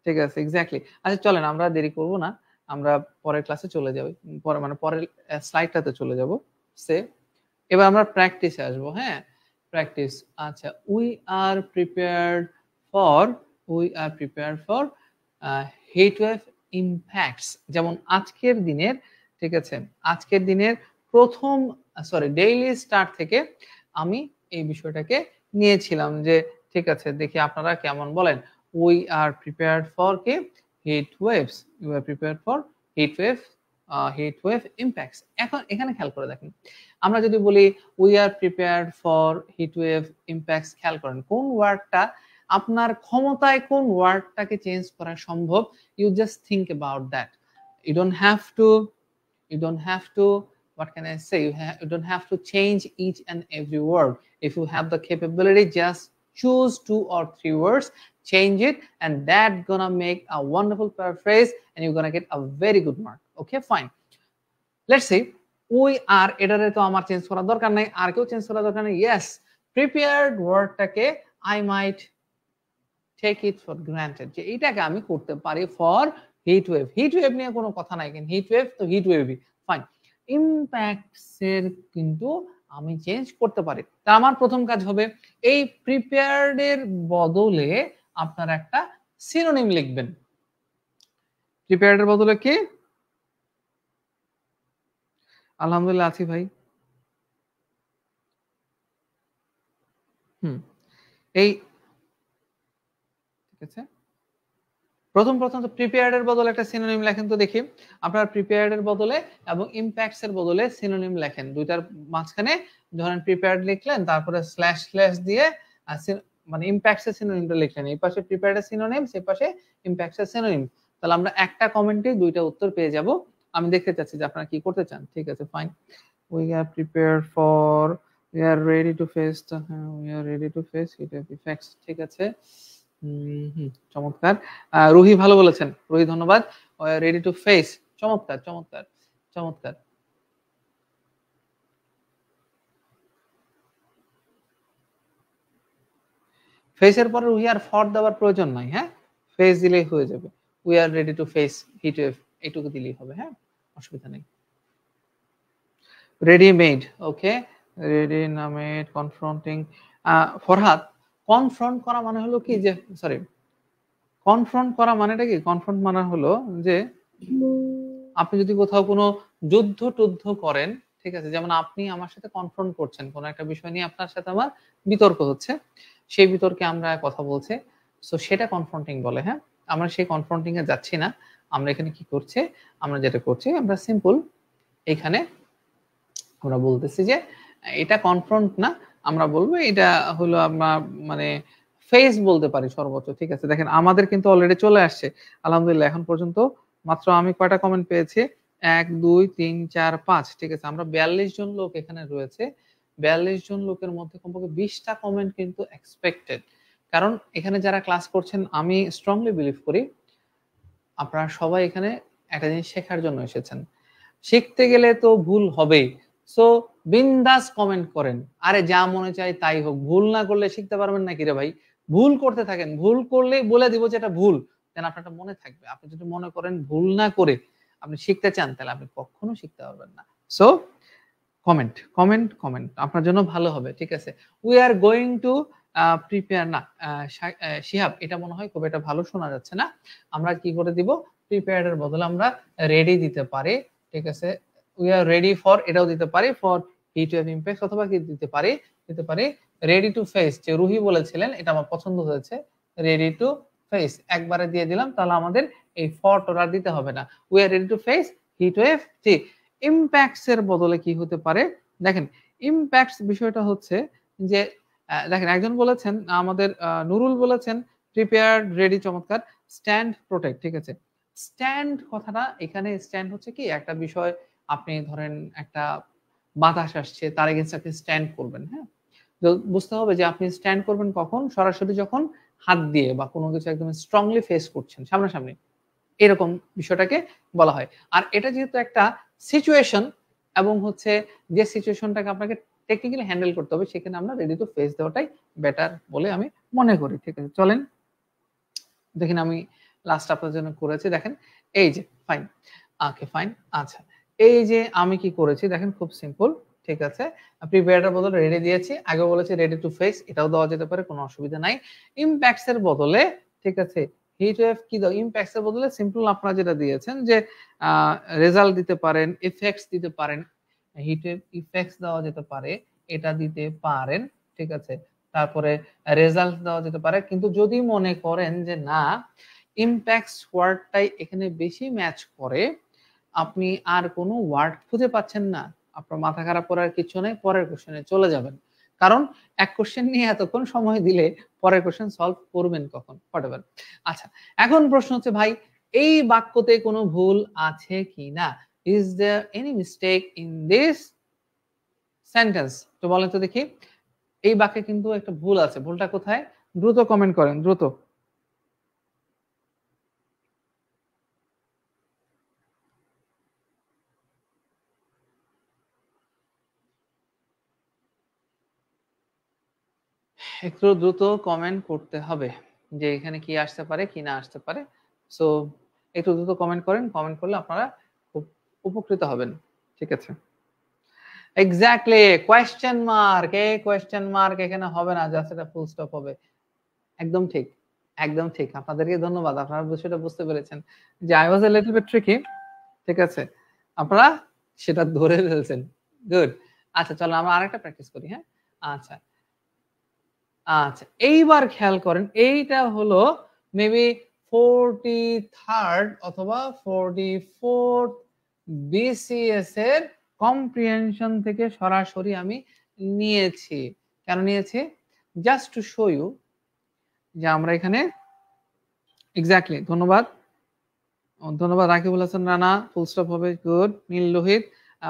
ঠিক আছে, এক্স্যাক্টলি। আচ্ছা চলেন আমরা দেরি করব না, আমরা পরের ক্লাসে চলে যাই, পরে মানে পরের স্লাইডটাতে চলে যাব। সে এবার আমরা প্র্যাকটিসে আসবো। হ্যাঁ, প্র্যাকটিস। আচ্ছা, we are prepared for heat wave impacts. যেমন আজকের দিনের, ঠিক আছে, আজকের দিনের প্রথম ডেইলি স্টার্ট থেকে আমি এই বিষয়টাকে নিয়েছিলাম যে ঠিক আছে, দেখি আপনারা কেমন বলেন। উই আর প্রিপেয়ার্ড ফর কি? Heat waves. You are prepared for heat wave impacts. এখন এখানে খেয়াল করে দেখেন, আমরা যদি বলি we are prepared for heat wave impacts, খেয়াল করেন কোন ওয়ার্ডটা আপনার ক্ষমতায়, কোন ওয়ার্ডটাকে চেঞ্জ করা সম্ভব। You just think about that. You don't have to, what can I say, you don't have to change each and every word. If you have the capability, just choose 2 or 3 words, change it, and that's gonna make a wonderful paraphrase and you're gonna get a very good mark. Okay, fine. Let's see, we are, এটারে তো আমার চেঞ্জ করার দরকার নাই, আর কেউ চেঞ্জ করার দরকার নাই। yes, prepared ওয়ার্ডটাকে I might take it for granted, যে এটাকে আমি করতে পারি for heat wave. Heat wave নিয়ে কোনো কথা নাই, কিন্তু হিট ওয়েভ তো হিট ওয়েভই, ফাইন। ইম্প্যাক্টস এর কিন্তু আমি চেঞ্জ করতে পারি। তা আমার প্রথম কাজ হবে এই প্রিপেয়ার্ড এর বদলে আপনারা একটা সিনোনিম লিখবেন। প্রিপেয়ার্ড এর বদলে কি? আলহামদুলিল্লাহ আছি ভাই। এই ঠিক আছে, প্রথম তো প্রিপেয়ার্ড এর বদলে একটা সিনোনিম লেখেন তো দেখি। আপনারা প্রিপেয়ার্ড এর বদলে এবং ইম্প্যাক্টস এর বদলে সিনোনিম লেখেন। দুইটার মাঝখানে ধরেন প্রিপেয়ার্ড লিখলেন, তারপরে স্ল্যাশ দিয়ে মানে ইম্প্যাক্টস এর সিনোনিমটা লিখলেন। এই পাশে প্রিপেয়ার্ড এর সিনোনিম, সেই পাশে ইম্প্যাক্টস এর সিনোনিম। তাহলে আমরা একটা কমেন্টে দুইটা উত্তর পেয়ে যাব। আমি দেখতে চাচ্ছি যে আপনারা কি করতে চান। ঠিক আছে, fine. We are prepared for, we are ready to face, we are ready to face heat wave effects. ঠিক আছে, চমৎকার। রুহি ভালো বলেছেন, রুহি ধন্যবাদ। রেডি টু ফেস, চমৎকার চমৎকার চমৎকার। ফেসের পরে রুহি আর ফর দেওয়ার প্রয়োজন নাই। হ্যাঁ, ফেস দিলেই হয়ে যাবে। We are ready to face heat wave, এইটুকু দিলেই হবে। হ্যাঁ, অসুবিধা নেই। রেডি মেড, ওকে, রেডি না মেড। কনফ্রন্টিং, ফরহাদ, কনফ্রন্ট করা মানে হলো কি যে, সরি, কনফ্রন্ট করা মানেটা কি? কনফ্রন্ট মানে হলো যে আপনি যদি কোথাও কোনো যুদ্ধ করেন, ঠিক আছে, যেমন আপনি আমার সাথে কনফ্রন্ট করছেন, কোনো একটা বিষয় নিয়ে আপনার সাথে আমার বিতর্ক হচ্ছে, সেই বিতর্কে আমরা কথা বলছি, সো সেটা কনফ্রন্টিং বলে। হ্যাঁ, আমরা সেই কনফ্রন্টিং এ যাচ্ছি না। আমরা এখানে কি করছি? আমরা যেটা করছি, আমরা সিম্পল এখানে আমরা বলতেছি যে এটা কনফ্রন্ট না, আমরা বলবো এটা হলো আমরা মানে ফেস বলতে পারি সর্বোচ্চ। ঠিক আছে, দেখেন আমাদের কিন্তু অলরেডি চলে আসছে আলহামদুলিল্লাহ। এখন পর্যন্ত মাত্র আমি কয়টা কমেন্ট পেয়েছি? 1 2 3 4 5। ঠিক আছে, আমরা 42 জন লোক এখানে রয়েছে। 42 জন লোকের মধ্যে কমপক্ষে 20টা কমেন্ট কিন্তু এক্সপেক্টেড। কারণ এখানে যারা ক্লাস করছেন, আমি স্ট্রংলি বিলিভ করি আপনারা সবাই এখানে একটা জিনিস শেখার জন্য এসেছেন। শিখতে গেলে তো ভুল হবেই, সো বিন্দাস কমেন্ট করেন। আরে যা মনে চায় তাই হোক, ভুল না করলে শিখতে পারবেন নাকি রে ভাই? ভুল করতে থাকেন, ভুল করলেই বলে দিব যে এটা ভুল, দেন আপনারটা মনে থাকবে। আপনি যদি মনে করেন ভুল না করে আপনি শিখতে চান, তাহলে আপনি কখনো শিখতে পারবেন না। সো কমেন্ট কমেন্ট কমেন্ট আপনার জন্য ভালো হবে। ঠিক আছে, we are going to prepare না, শিহাব এটা মনে হয় খুব একটা ভালো শোনা যাচ্ছে না। আমরা কি করে দিব? প্রিপেয়ার্ড এর বদলে আমরা রেডি দিতে পারি। ঠিক আছে, উই আর রেডি ফর, এটাও দিতে পারি, ফর হিট ওয়েভ ইম্প্যাক্ট, অথবা কি দিতে পারি? দিতে পারি রেডি টু ফেস, যে রুহি বলেছিলেন এটা আমার পছন্দ হয়েছে, রেডি টু ফেস একবারে দিয়ে দিলাম, তাহলে আমাদের এই ফর টর আর দিতে হবে না। We are ready to face heat wave. ঠিক, ইম্প্যাক্টস এর বদলে কি হতে পারে দেখেন, ইম্প্যাক্টস বিষয়টা হচ্ছে যে দেখেন একজন বলেছেন আমাদের নুরুল বলেছেন প্রিপেয়ার্ড রেডি, চমৎকার, স্ট্যান্ড প্রোটেক্ট, ঠিক আছে। স্ট্যান্ড কথাটা এখানে স্ট্যান্ড হচ্ছে কি একটা বিষয়, আপনি ধরেন একটা বাতাস আসছে তার এগেইনস্ট আপনি স্ট্যান্ড করবেন, হ্যাঁ, তো বুঝতে হবে যে আপনি স্ট্যান্ড করবেন কখন, সরাসরি যখন হাত দিয়ে বা কোনো কিছু একদম স্ট্রংলি ফেস করছেন সামনাসামনি, এরকম বিষয়টাকে বলা হয়। আর এটা যেহেতু একটা সিচুয়েশন এবং হচ্ছে যে সিচুয়েশনটাকে আপনাকে টেকনিক্যালি হ্যান্ডেল করতে হবে, সেখানে আমরা রেডি টু ফেস দেওয়াটাই বেটার বলে আমি মনে করি। ঠিক আছে, চলেন দেখেন আমি লাস্ট আপনার জন্য করেছি, দেখেন এই যে ফাইন, ওকে ফাইন, আচ্ছা এই যে আমি কি করেছি দেখেন খুব সিম্পল, ঠিক আছে, প্রিপেয়ারের বদলে রেডি দিয়েছি, আগে বলেছি রেডি টু ফেস, এটাও দেওয়া যেতে পারে, কোনো অসুবিধা নাই। ইম্প্যাক্টস এর বদলে, ঠিক আছে, হিট ওয়েভ কি দাও, ইম্প্যাক্টস এর বদলে সিম্পল আপনারা যেটা দিয়েছেন যে রেজাল্ট দিতে পারেন, ইফেক্টস দিতে পারেন, হিট ওয়েভ ইফেক্টস দেওয়া যেতে পারে, এটা দিতে পারেন, ঠিক আছে, তারপরে রেজাল্ট দেওয়া যেতে পারে। কিন্তু যদি মনে করেন যে না ইম্প্যাক্টস ওয়ার্ডটাই এখানে বেশি ম্যাচ করে, আপনি আর কোনো ওয়ার্ড খুঁজে পাচ্ছেন না, আপনার মাথা খারাপ করার কিছু নেই, পরের কোশ্চেনে চলে যাবেন। কারণ এক কোশ্চেন নিয়ে এতক্ষণ সময় দিলে পরের কোশ্চেন সলভ করবেন কখন, হোয়াটএভার। আচ্ছা, এখন প্রশ্ন হচ্ছে ভাই এই বাক্যতে কোনো ভুল আছে কি না, is there any mistake in this sentence, তো বলেন তো দেখি, এই বাক্যে কিন্তু একটা ভুল আছে, ভুলটা কোথায়, দ্রুত কমেন্ট করেন, দ্রুত। একটু দ্রুত কমেন্ট করতে হবে যে এখানে কি আসতে পারে কি না আসতে পারে। সো একটু দ্রুত কমেন্ট করেন, কমেন্ট করলে আপনারা খুব উপকৃত হবেন। ঠিক আছে, এক্স্যাক্টলি, কোয়েশ্চেন মার্ক, এই কোয়েশ্চেন মার্ক এখানে হবে না, জাস্ট এটা ফুল স্টপ হবে। একদম ঠিক, একদম ঠিক, আপনাদেরকে ধন্যবাদ, আপনারা বিষয়টা বুঝতে পেরেছেন যে I was a little bit tricky. ঠিক আছে, আপনারা সেটা ধরে ফেলছেন, গুড। আচ্ছা চলো আমরা আরেকটা প্র্যাকটিস করি, হ্যাঁ। আচ্ছা আচ্ছা, এইবার খেয়াল করেন, এইটা হলো মেবি 43rd অথবা 44th বিসিএস এর কম্প্রিহেনশন থেকে সরাসরি আমি নিয়েছি। কেন নিয়েছি, জাস্ট টু শো ইউ যে আমরা এখানে এক্স্যাক্টলি, ধন্যবাদ ধন্যবাদ রাকিবুল হাসান রানা, ফুল স্টপ হবে, গুড। নীল লোহিত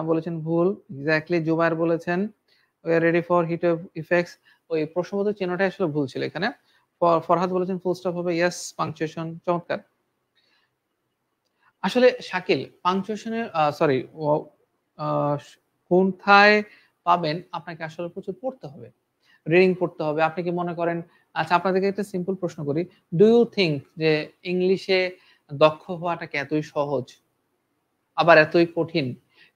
বলেছেন ভুল, এক্স্যাক্টলি। জুবায়ের বলেছেন we are ready for heat wave effects, ওই প্রশ্নবোধক চিহ্নটাই আসলে ভুল ছিল এখানে। ফরহাদ বলেছেন ফুল স্টপ হবে, ইয়েস, পাংচুয়েশন, চমৎকার। আসলে শাকিল পাংচুয়েশনের সরি কোথায় পাবেন, আপনাকে আসলে প্রচুর পড়তে হবে, রিডিং পড়তে হবে। আপনি কি মনে করেন, আচ্ছা আপনাদেরকে একটা সিম্পল প্রশ্ন করি, ডু ইউ থিঙ্ক যে ইংলিশে দক্ষ হওয়াটা কি এতই সহজ আবার এতই কঠিন?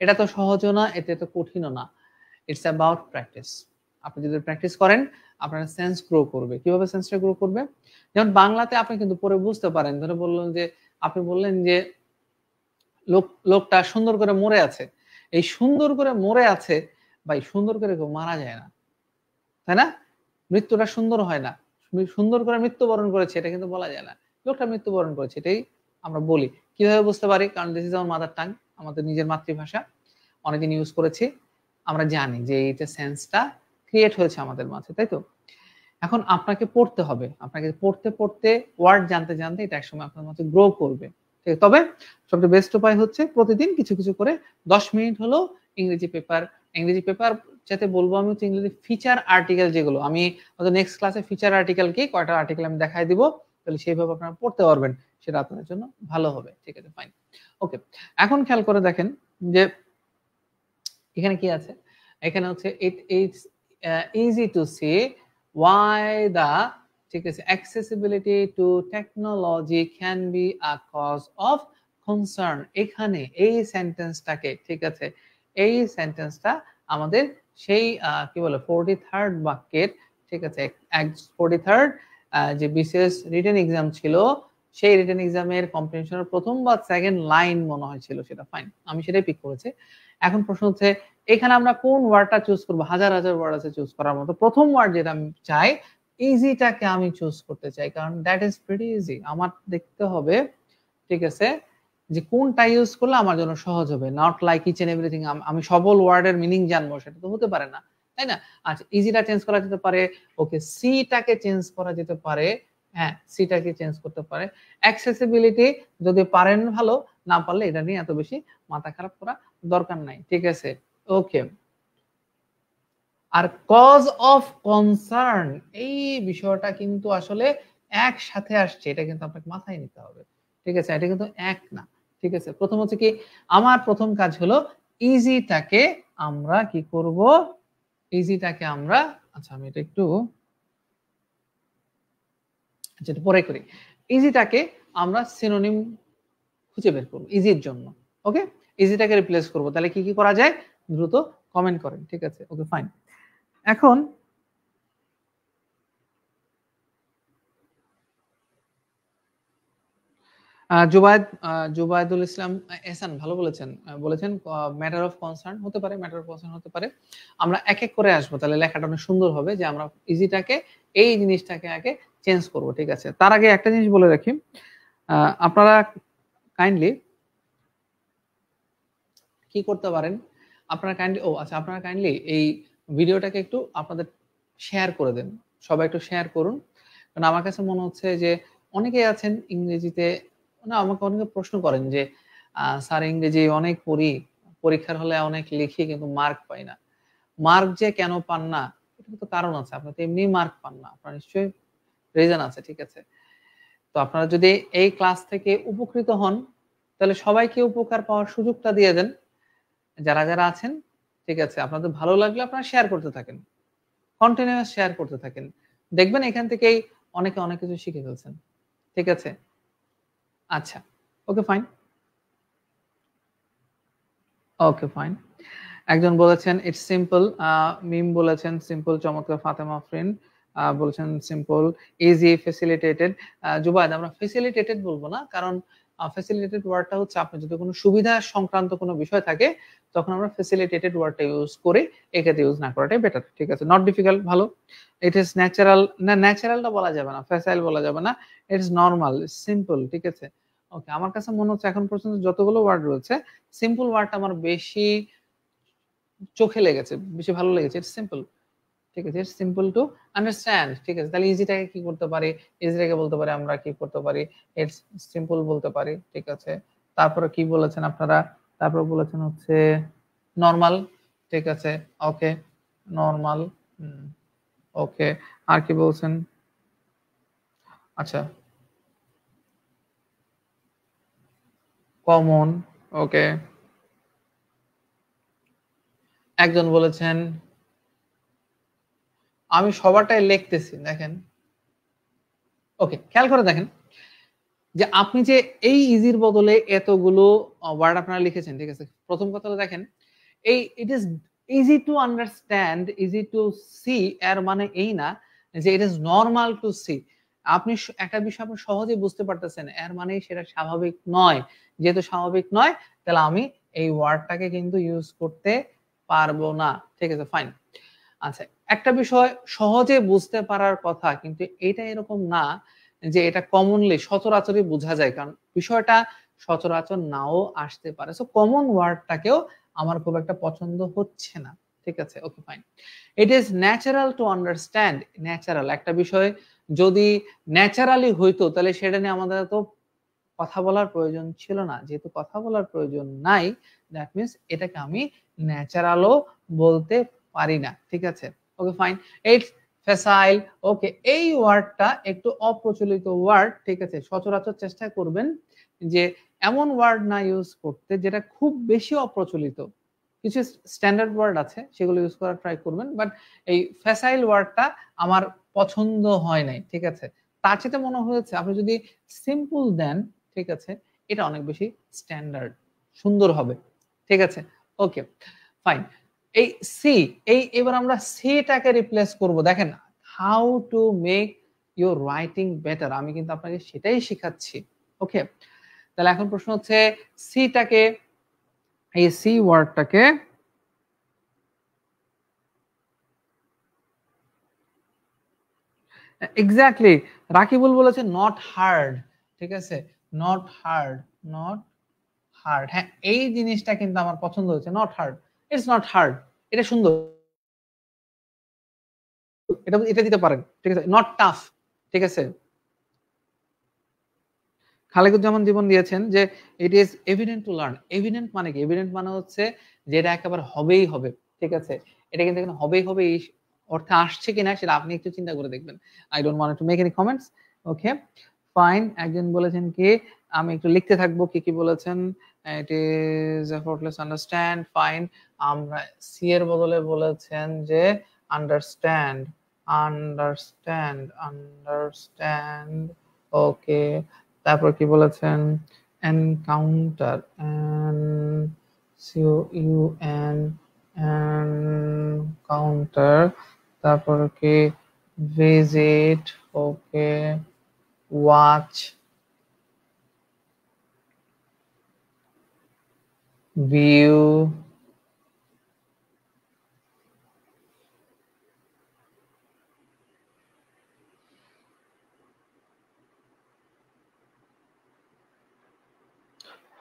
এটা তো সহজও না, এটা তো কঠিনও না, ইটস অ্যাবাউট প্র্যাকটিস। আপনি যদি প্র্যাকটিস করেন আপনার সেন্স গ্রো করবে। কিভাবে সেন্সটা গ্রো করবে, যেমন বাংলাতে আপনি কিন্তু পরে বুঝতে পারেন, ধরে বললেন যে আপনি বললেন যে লোকটা সুন্দর করে মরে আছে, এই সুন্দর করে মরে আছে, ভাই সুন্দর করে কেউ মারা যায় না, তাই না? মৃত্যুটা সুন্দর হয় না, সুন্দর করে মৃত্যুবরণ করেছে এটা কিন্তু বলা যায় না, লোকটা মৃত্যুবরণ করেছে এটাই আমরা বলি। কিভাবে বুঝতে পারি, কারণ this is our mother tongue, আমাদের নিজের মাতৃভাষা, অনেকদিন ইউজ করেছি, আমরা জানি যে এইটা সেন্সটা ক্রিয়েট হয়েছে আমাদের মাঝে, তাই তো? এখন আপনাকে পড়তে হবে, আপনাকে পড়তে পড়তে ওয়ার্ড জানতে জানতে এটা একসময় আপনার মধ্যে গ্রো করবে। ঠিক, তবে সবচেয়ে বেস্ট উপায় হচ্ছে প্রতিদিন কিছু কিছু করে 10 মিনিট হলো ইংরেজি পেপার যাতে বলবো আমি হচ্ছে ইংরেজি ফিচার আর্টিকেল, যেগুলো আমি হয়তো নেক্সট ক্লাসে ফিচার আর্টিকেল কি কয়টা আর্টিকেল আমি দেখাই দিব, তাহলে সেইভাবে আপনারা পড়তে পারবেন, সেটা আপনাদের জন্য ভালো হবে। ঠিক আছে, ফাইন, ওকে। এখন খেয়াল করে দেখেন যে এখানে কি আছে, এখানে হচ্ছে it is easy to see why the, ঠিক আছে, accessibility to technology can be a cause of concern, এখানে এই সেন্টেন্সটাকে, ঠিক আছে, এই সেন্টেন্সটা আমাদের সেই কি বলে 43rd বাক্যের, ঠিক আছে, 43rd যে বিসিএস রিটেন এক্সাম ছিল সেই রিটেন এক্সামের কম্প্রিহেনশনের প্রথম বা সেকেন্ড লাইন মনে হয় ছিল, সেটা ফাইন, আমি সেটাই পিক করেছি। এখন প্রশ্ন হচ্ছে এখানে আমরা কোন ওয়ার্ডটা চুজ করব? হাজার হাজার ওয়ার্ড আছে চুজ করার মতো, প্রথম ওয়ার্ড যেটা আমি চাই, ইজিটাকে আমি চুজ করতে চাই, কারণ দ্যাট ইজ প্রিটি ইজি। আমার দেখতে হবে, ঠিক আছে, যে কোনটা ইউজ করলে আমার জন্য সহজ হবে, not like each and everything আমি সবল ওয়ার্ডের মিনিং জানবো, সেটা তো হতে পারে না, তাই না? আচ্ছা, ইজিটা চেঞ্জ করা যেতে পারে, ওকে, সিটাকে চেঞ্জ করা যেতে পারে, হ্যাঁ সিটাকে চেঞ্জ করতে পারে। অ্যাক্সেসিবিলিটি যদি পারেন ভালো, না পারলে এটা নিয়ে এত বেশি মাথা খারাপ করা দরকার নাই, ঠিক আছে, ওকে। আর কজ অফ কনসার্ন, এই বিষয়টা কিন্তু আসলে একসাথে আসছে, এটা কিন্তু আপনাকে মাথায় নিতে হবে, ঠিক আছে, এটা কিন্তু এক না, ঠিক আছে। প্রথম হচ্ছে কি, আমার প্রথম কাজ হলো ইজিটাকে আমরা কি করব, ইজিটাকে আমরা, আচ্ছা আমি এটা একটু যেটা পরে করি, ইজিটাকে আমরা সিনোনিম খুঁজে বের করব ইজির জন্য, ওকে, ইজিটাকে রিপ্লেস করব। তাহলে কি কি করা যায় দ্রুত কমেন্ট করেন, ঠিক আছে, ওকে ফাইন। এখন জুবায়েদুল ইসলাম এহসান ভালো বলেছেন, বলেছেন ম্যাটার অফ কনসার্ন হতে পারে, ম্যাটার অফ কনসার্ন হতে পারে। আমরা এক এক করে আসবো, তাহলে লেখাটা অনেক সুন্দর হবে, যে আমরা ইজিটাকে এই জিনিসটাকে আগে চেঞ্জ করব, ঠিক আছে। তার আগে একটা জিনিস বলে রাখি, আপনারা কাইন্ডলি কি করতে পারেন, আপনারা কাইন্ডলি, ও আচ্ছা, আপনারা কাইন্ডলি এই ভিডিওটাকে একটু আপনাদের শেয়ার করে দেন, সবাই একটু শেয়ার করুন। কারণ আমার কাছে মনে হচ্ছে যে অনেকেই আছেন ইংরেজিতে, না আমাকে অনেকে প্রশ্ন করেন যে স্যার ইংরেজি অনেক পড়ি, পরীক্ষার হলে অনেক লিখি কিন্তু মার্ক পাই না। মার্ক যে কেন পান না, এটা তো কারণ আছে, আপনার তো এমনি মার্ক পান না, আপনার নিশ্চয়ই রিজন আছে, ঠিক আছে। তো আপনারা যদি এই ক্লাস থেকে উপকৃত হন, তাহলে সবাইকে উপকার পাওয়ার সুযোগটা দিয়ে দেন, যারা যারা আছেন, ঠিক আছে। আপনাদের ভালো লাগলে আপনারা শেয়ার করতে থাকেন, কন্টিনিউয়াস শেয়ার করতে থাকেন, দেখবেন এখান থেকেই অনেকে অনেক কিছু শিখে ফেলছেন, ঠিক আছে। আচ্ছা, ওকে ফাইন, ওকে ফাইন। একজন বলেছেন ইটস সিম্পল, মিম বলেছেন সিম্পল, চমৎকার। ফাতেমা ফ্রেন্ড বলেছেন সিম্পল, ইজি, ফ্যাসিলিটেটেড। জুবায়েদ, আমরা ফ্যাসিলিটেটেড বলবো না, কারণ ফ্যাসিলিটেটেড ওয়ার্ডটা হচ্ছে আপনি যদি কোনো সুবিধা সংক্রান্ত কোনো বিষয় থাকে, তখন আমরা ফ্যাসিলিটেটেড ওয়ার্ডটা ইউজ করি, এক্ষেত্রে ইউজ না করাটাই বেটার, ঠিক আছে। নট ডিফিকাল্ট ভালো, ইট ইজ ন্যাচারাল, না ন্যাচারালটা বলা যাবে না, ফ্যাসাইল বলা যাবে না, ইটস নর্মাল, সিম্পল, ঠিক আছে, ওকে। আমার কাছে মনে হচ্ছে এখন পর্যন্ত যতগুলো ওয়ার্ড রয়েছে, সিম্পল ওয়ার্ডটা আমার বেশি চোখে লেগেছে, বেশি ভালো লেগেছে, ইটস সিম্পল, ঠিক আছে, ইটস সিম্পল টু আন্ডারস্ট্যান্ড, ঠিক আছে। তাহলে ইজিটাকে কি করতে পারি, ইজিটাকে বলতে পারি আমরা কি করতে পারি, ইটস সিম্পল বলতে পারি, ঠিক আছে। তারপরে কি বলেছেন আপনারা, তারপর বলেছেন হচ্ছে নরমাল, ঠিক আছে, ওকে, নরমাল, ওকে। আর কি বলছেন, আচ্ছা, কমন, ওকে। একজন বলেছেন, আমি সবারটাই লিখতেছি দেখেন, ওকে, খেয়াল করে দেখেন যে আপনি যে এই ইজির বদলে এতগুলো ওয়ার্ড আপনারা লিখেছেন, ঠিক আছে। প্রথম কথা দেখেন, এই it is easy to understand, easy to see, এর মানে এই না যে it is normal to see. আপনি একটা বিষয় আপনি সহজে বুঝতে পারতেছেন, এর মানে সেটা স্বাভাবিক নয়। যেহেতু স্বাভাবিক নয়, তাহলে আমি এই ওয়ার্ডটাকে কিন্তু ইউজ করতে পারবো না, ঠিক আছে, ফাইন। আচ্ছা, একটা বিষয় সহজে বুঝতে পারার কথা, কিন্তু এটা এরকম না যে এটা কমনলি সচরাচরই বোঝা যায়, কারণ বিষয়টা সচরাচর নাও আসতে পারে। সো কমন ওয়ার্ডটাকেও আমার খুব একটা পছন্দ হচ্ছে না, ঠিক আছে, okay fine. It is natural to understand, natural একটা বিষয় যদি ন্যাচারালি হইতো, তাহলে সেটা নিয়ে আমাদের তো কথা বলার প্রয়োজন ছিল না। যেহেতু কথা বলার প্রয়োজন নাই, দ্যাট মিনস এটাকে আমি ন্যাচারালও বলতে পারি না, ঠিক আছে, ওকে ফাইন। ইটস ফ্যাসাইল, ওকে, এই ওয়ার্ডটা একটু অপ্রচলিত ওয়ার্ড, ঠিক আছে। সচরাচর চেষ্টা করবেন যে এমন ওয়ার্ড না ইউজ করতে যেটা খুব বেশি অপ্রচলিত। কিছু স্ট্যান্ডার্ড ওয়ার্ড আছে, সেগুলো ইউজ করার ট্রাই করবেন, বাট এই ফ্যাসাইল ওয়ার্ডটা আমার পছন্দ হয় নাই, ঠিক আছে। তার সাথে মনে হয়েছে আপনি যদি সিম্পল দেন, ঠিক আছে, এটা অনেক বেশি স্ট্যান্ডার্ড, সুন্দর হবে, ঠিক আছে, ওকে ফাইন। এই সি, এই এবার আমরা সিটাকে রিপ্লেস করব, দেখেন how to make your writing better, আমি কিন্তু আপনাকে সেটাই শেখাচ্ছি। ওকে, তাহলে এখন প্রশ্ন হচ্ছে সিটাকে, এই সি ওয়ার্ডটাকে এক্স্যাক্টলি রাকিবুল বলেছে নট হার্ড, ঠিক আছে, নট হার্ড, নট হার্ড। হ্যাঁ, এই জিনিসটা কিন্তু আমার পছন্দ হয়েছে, not hard, it's not hard, এটা সুন্দর, এটা এটা দিতে পারেন, ঠিক আছে, নট টাফ, ঠিক আছে। খালেকুজ্জামান জীবন দিয়েছেন যে it is evident to learn. Evident মানে কি? এভিডেন্ট মানে হচ্ছে যে এটা একেবারে হবেই হবে, ঠিক আছে। এটা কিন্তু এখানে হবেই হবে এই অর্থে আসছে কিনা সেটা আপনি একটু চিন্তা করে দেখবেন। I don't want to make any comments. Okay fine. একজন বলেছেন কি, আমি একটু লিখতে থাকবো কি কি বলেছেন। It is effortless understand, fine. আমরা সি এর বদলে বলেছেন যে আন্ডারস্ট্যান্ড, আন্ডারস্ট্যান্ড, আন্ডারস্ট্যান্ড। ওকে, তারপর কি বলেছেন, এনকাউন্টার, COUN, এনকাউন্টার। তারপর কি ভিজিট, ওকে, ওয়াচ, ভিউ,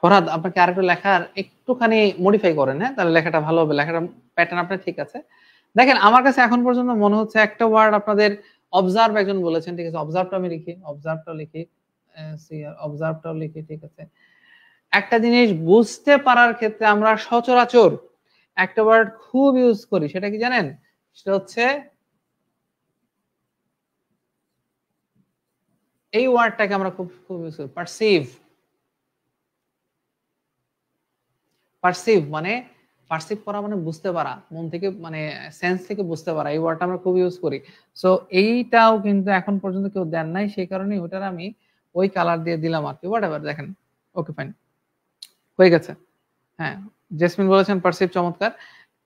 ফরহাদ আপনাকে আরেকটু লেখার একটুখানি মডিফাই করেন, হ্যাঁ, তাহলে লেখাটা ভালো হবে, লেখাটা প্যাটার্ন আপনার ঠিক আছে। দেখেন আমার কাছে এখন পর্যন্ত মনে হচ্ছে একটা ওয়ার্ড আপনাদের অবজার্ভ একজন বলেছেন, ঠিক আছে, অবজার্ভটা আমি লিখি, অবজার্ভটা লিখি, অবজার্ভটাও লিখি, ঠিক আছে। একটা জিনিস বুঝতে পারার ক্ষেত্রে আমরা সচরাচর একটা ওয়ার্ড খুব ইউজ করি, সেটা কি জানেন? সেটা হচ্ছে এই ওয়ার্ডটাকে আমরা খুব খুব ইউজ করি, পারসিভ। পারসিভ মানে, পারসিভ করা মানে বুঝতে পারা, মন থেকে মানে সেন্স থেকে বুঝতে পারা, এই ওয়ার্ডটা আমরা খুব ইউজ করি। সো এইটাও কিন্তু এখন পর্যন্ত কেউ দেন নাই, সেই কারণে ওটার আমি ওই কালার দিয়ে দিলাম আর কি, হোয়াটএভার, দেখেন। ওকে ফাইন, হয়ে গেছে। হ্যাঁ, জেসমিন বলেছেন পারসিভ, চমৎকার।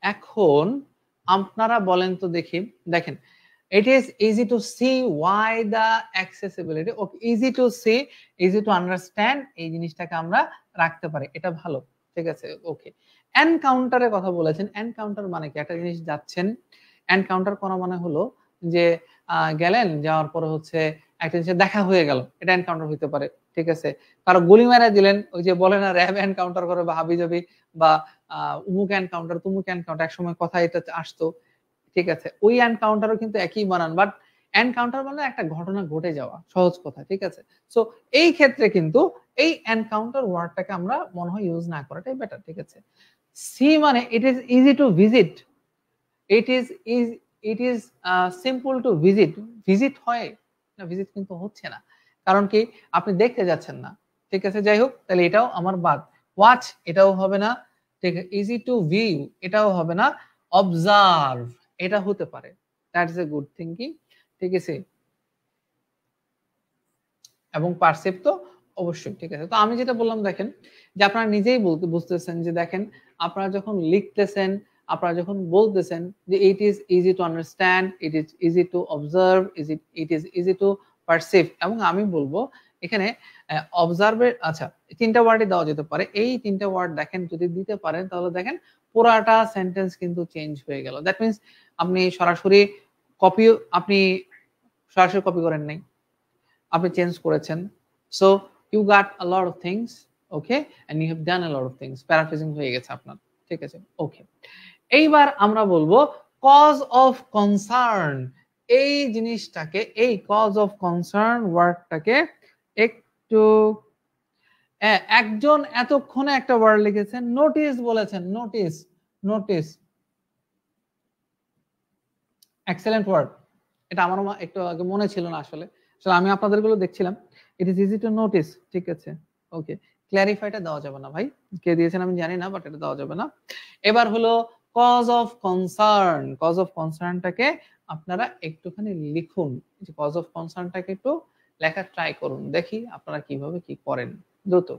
এখন আপনারা বলেন তো দেখি, দেখেন it is easy to see why the accessibility, okay, easy to see, easy to understand, এই জিনিসটাকে আমরা রাখতে পারি, এটা ভালো, ঠিক আছে। ওকে, এনকাউন্টারের কথা বলেছেন, এনকাউন্টার মানে কি? একটা জিনিস যাচ্ছেন, এনকাউন্টার করা মানে হলো যে গেলেন, যাওয়ার পরে হচ্ছে একটা জিনিস দেখা হয়ে গেল, এটা এনকাউন্টার হইতে পারে, ঠিক আছে। কারো গুলি মেরে দিলেন, ওই যে বলে না র্যাব এনকাউন্টার করে বা হাবিজাবি বা উমুক এনকাউন্টার তুমুক এনকাউন্টার, একসময় কথা এটা আসতো, ঠিক আছে। ওই এনকাউন্টারও কিন্তু একই বানান, বাট এনকাউন্টার মানে একটা ঘটনা ঘটে যাওয়া, সহজ কথা, ঠিক আছে। সো এই ক্ষেত্রে কিন্তু এই এনকাউন্টার ওয়ার্ডটাকে আমরা মনে হয় ইউজ না করাটাই বেটার, ঠিক আছে। সি মানে ইট is easy to visit, it is it is simple to visit. Visit হয় না? ভিজিট কিন্তু হচ্ছে না, কারণ কি? আপনি দেখতে যাচ্ছেন না, ঠিক আছে। যাই হোক, তাহলে এটাও আমার বাদ। ওয়াচ, এটাও হবে না, ঠিক আছে। ইজি টু ভিউ, এটাও হবে না। অবজার্ভ, এটা হতে পারে, that is a good thinking, ঠিক আছে। এবং পারসিভ তো অবশ্যই, ঠিক আছে। তো আমি যেটা বললাম, দেখেন যে আপনারা নিজেই বুঝতেছেন যে দেখেন, আপনারা যখন লিখতেছেন, আপনারা যখন বলতেছেন যে it is easy to understand, it is easy to observe, it is easy two perceive, এবং আমি বলবো এখানে অবজার্ভের, আচ্ছা, তিনটা ওয়ার্ডই দেওয়া যেতে পারে। এই তিনটা ওয়ার্ড দেখেন যদি দিতে পারেন, তাহলে দেখেন পুরাটা সেন্টেন্স কিন্তু চেঞ্জ হয়ে গেল। দ্যাট মিনস আপনি সরাসরি কপি, আপনি সরাসরি কপি করেন নাই, আপনি চেঞ্জ করেছেন। So you got a lot of things, okay, and you have done a lot of things, paraphrasing হয়ে গেছে আপনার, ঠিক আছে। ওকে, এইবার আমরা বলবো কজ অফ কনসার্ন। এই জিনিসটাকে, এই কজ অফ কনসার্ন ওয়ার্ডটাকে একটু, একজন এতক্ষণে একটা ওয়ার্ড লিখেছেন, নোটিস বলেছেন, নোটিস, নোটিস, এক্সেলেন্ট ওয়ার্ড। এটা আমারও একটু আগে মনে ছিল না আসলে, আসলে আমি আপনাদের গুলো দেখছিলাম। ইট ইজ ইজি টু নোটিস, ঠিক আছে। ওকে, ক্ল্যারিফাইটা দেওয়া যাবে না ভাই, কে দিয়েছেন আমি জানি না, বাট এটা দেওয়া যাবে না। এবার হলো cause of concern. Cause of কনসার্নটাকে আপনারা একটুখানি লিখুন, যে কজ অফ কনসার্নটাকে একটু লেখা ট্রাই করুন, দেখি আপনারা কিভাবে কি করেন দ্রুত।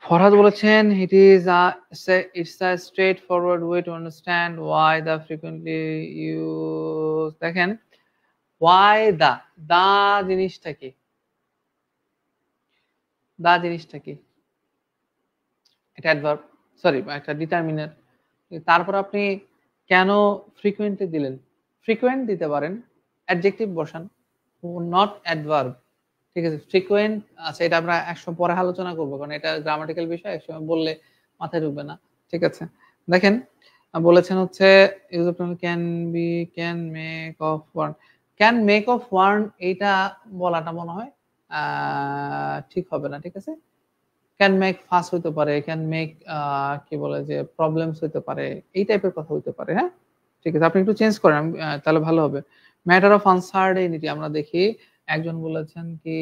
ফরহাদ বলেছেন it's a straightforward way to understand why the frequently used দেখেন why the জিনিসটা কি এটা অ্যাডভার্ব সরি একটা ডিটারমিনার তারপর আপনি কেন ফ্রিকোয়েন্টলি দিলেন ফ্রিকোয়েন্ট দিতে পারেন অ্যাডজেক্টিভ বসান নট অ্যাডভার্ব ঠিক আছে ফ্রিকোয়েন্ট আচ্ছা এটা আমরা একসময় পরে আলোচনা করবো কারণ এটা গ্রামাটিক্যাল বিষয় একসময় বললে মাথায় ঢুকবে না ঠিক আছে দেখেন বলেছেন হচ্ছে use of can make of warn can make of warn এইটা বলাটা মনে হয় ঠিক হবে না ঠিক আছে ক্যান মেক ফাস হইতে পারে ক্যান মেক কি বলে যে প্রবলেমস হইতে পারে এই টাইপের কথা হইতে পারে হ্যাঁ ঠিক আছে আপনি একটু চেঞ্জ করেন তাহলে ভালো হবে ম্যাটার অফ আনসার্টেনিটি আমরা দেখি একজন বলেছেন কি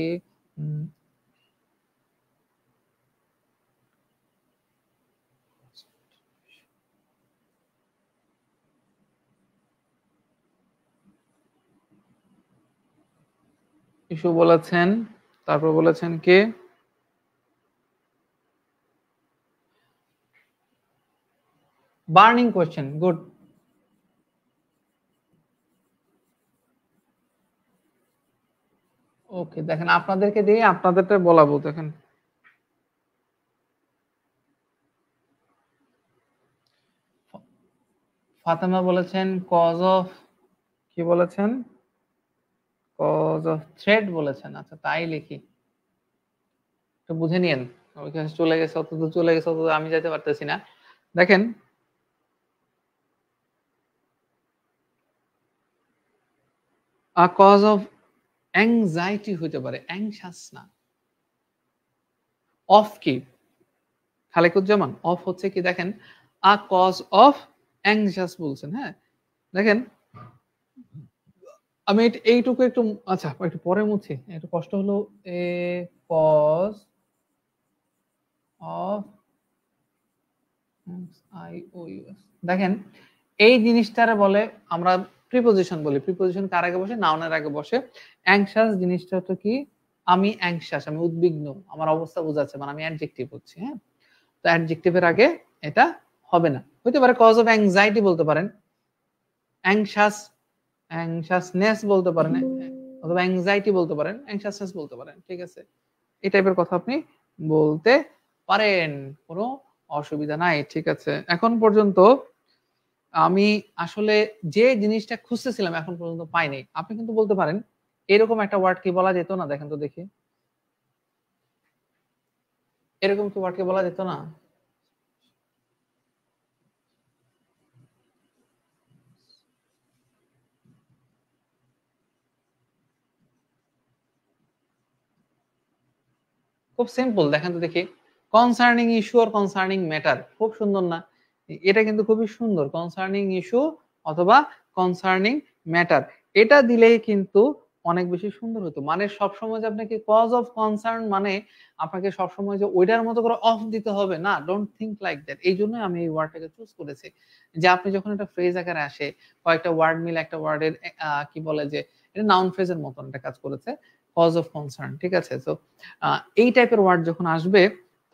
ইস্যু বলেছেন তারপর বলেছেন কি বার্নিং কোয়েশ্চেন গুড ওকে দেখেন আপনাদেরকে দিয়ে আপনাদেরটা বলাবো দেখেন ফাতেমা বলেছেন কজ অফ কি বলেছেন কজ অফ থ্রেড বলেছেন আচ্ছা তাই লিখি একটু বুঝে নিয়েন ওইখানে চলে গেছে অত চলে গেছে অত আমি যাইতে পারতেছি না দেখেন আ কজ অফ অ্যাংজাইটি হইতে পারে অ্যাংশাস না অফ কি খালেকুজ্জামান অফ হচ্ছে কি দেখেন আ কজ অফ অ্যাংশাস বলছেন হ্যাঁ দেখেন আমি এইটুকু একটু আচ্ছা একটু পরে মুছি একটু কষ্ট হলো a cause of I O US দেখেন এই জিনিসটারে বলে আমরা প্রিপোজিশন বলি প্রিপোজিশন কার আগে বসে নাউনের আগে বসে অ্যাংশাস জিনিসটা তো কি আমি অ্যাংশাস আমি উদ্বিগ্ন আমার অবস্থা বোঝাচ্ছে মানে আমি অ্যাডজেক্টিভ হচ্ছি হ্যাঁ তো অ্যাডজেক্টিভের আগে এটা হবে না হইতে পারে কজ অফ অ্যাংজাইটি বলতে পারেন অ্যাংশাসনেস বলতে পারেন অথবা অ্যাংজাইটি বলতে পারেন অ্যাংশাসনেস বলতে পারেন ঠিক আছে এই টাইপের কথা আপনি বলতে পারেন কোনো অসুবিধা নাই ঠিক আছে এখন পর্যন্ত আমি আসলে যে জিনিসটা খুঁজতেছিলাম এখন পর্যন্ত পাইনি আপনি কিন্তু বলতে পারেন এরকম একটা ওয়ার্ড কি বলা যেত না দেখেন তো দেখি এরকম কি ওয়ার্ড কি বলা যেত না খুব সিম্পল দেখেন তো দেখি কনসার্নিং ইস্যু আর কনসার্নিং ম্যাটার খুব সুন্দর না এটা কিন্তু খুবই সুন্দর কনসার্নিং ইস্যু অথবা কনসার্নিং ম্যাটার এটা দিলেই কিন্তু অনেক বেশি সুন্দর হতো মানে সবসময় যে আপনাকে কজ অফ কনসার্ন মানে আপনাকে সবসময় যে ওইটার মতো করে অফ দিতে হবে না ডোন্ট থিঙ্ক লাইক দ্যাট এই জন্য আমি এই ওয়ার্ডটাকে চুজ করেছি যে আপনি যখন একটা ফ্রেজ আকারে আসে কয়েকটা ওয়ার্ড মিলে একটা ওয়ার্ডের কি বলে যে এটা নাউন ফ্রেজের মতন একটা কাজ করেছে কজ অফ কনসার্ন ঠিক আছে তো এই টাইপের ওয়ার্ড যখন আসবে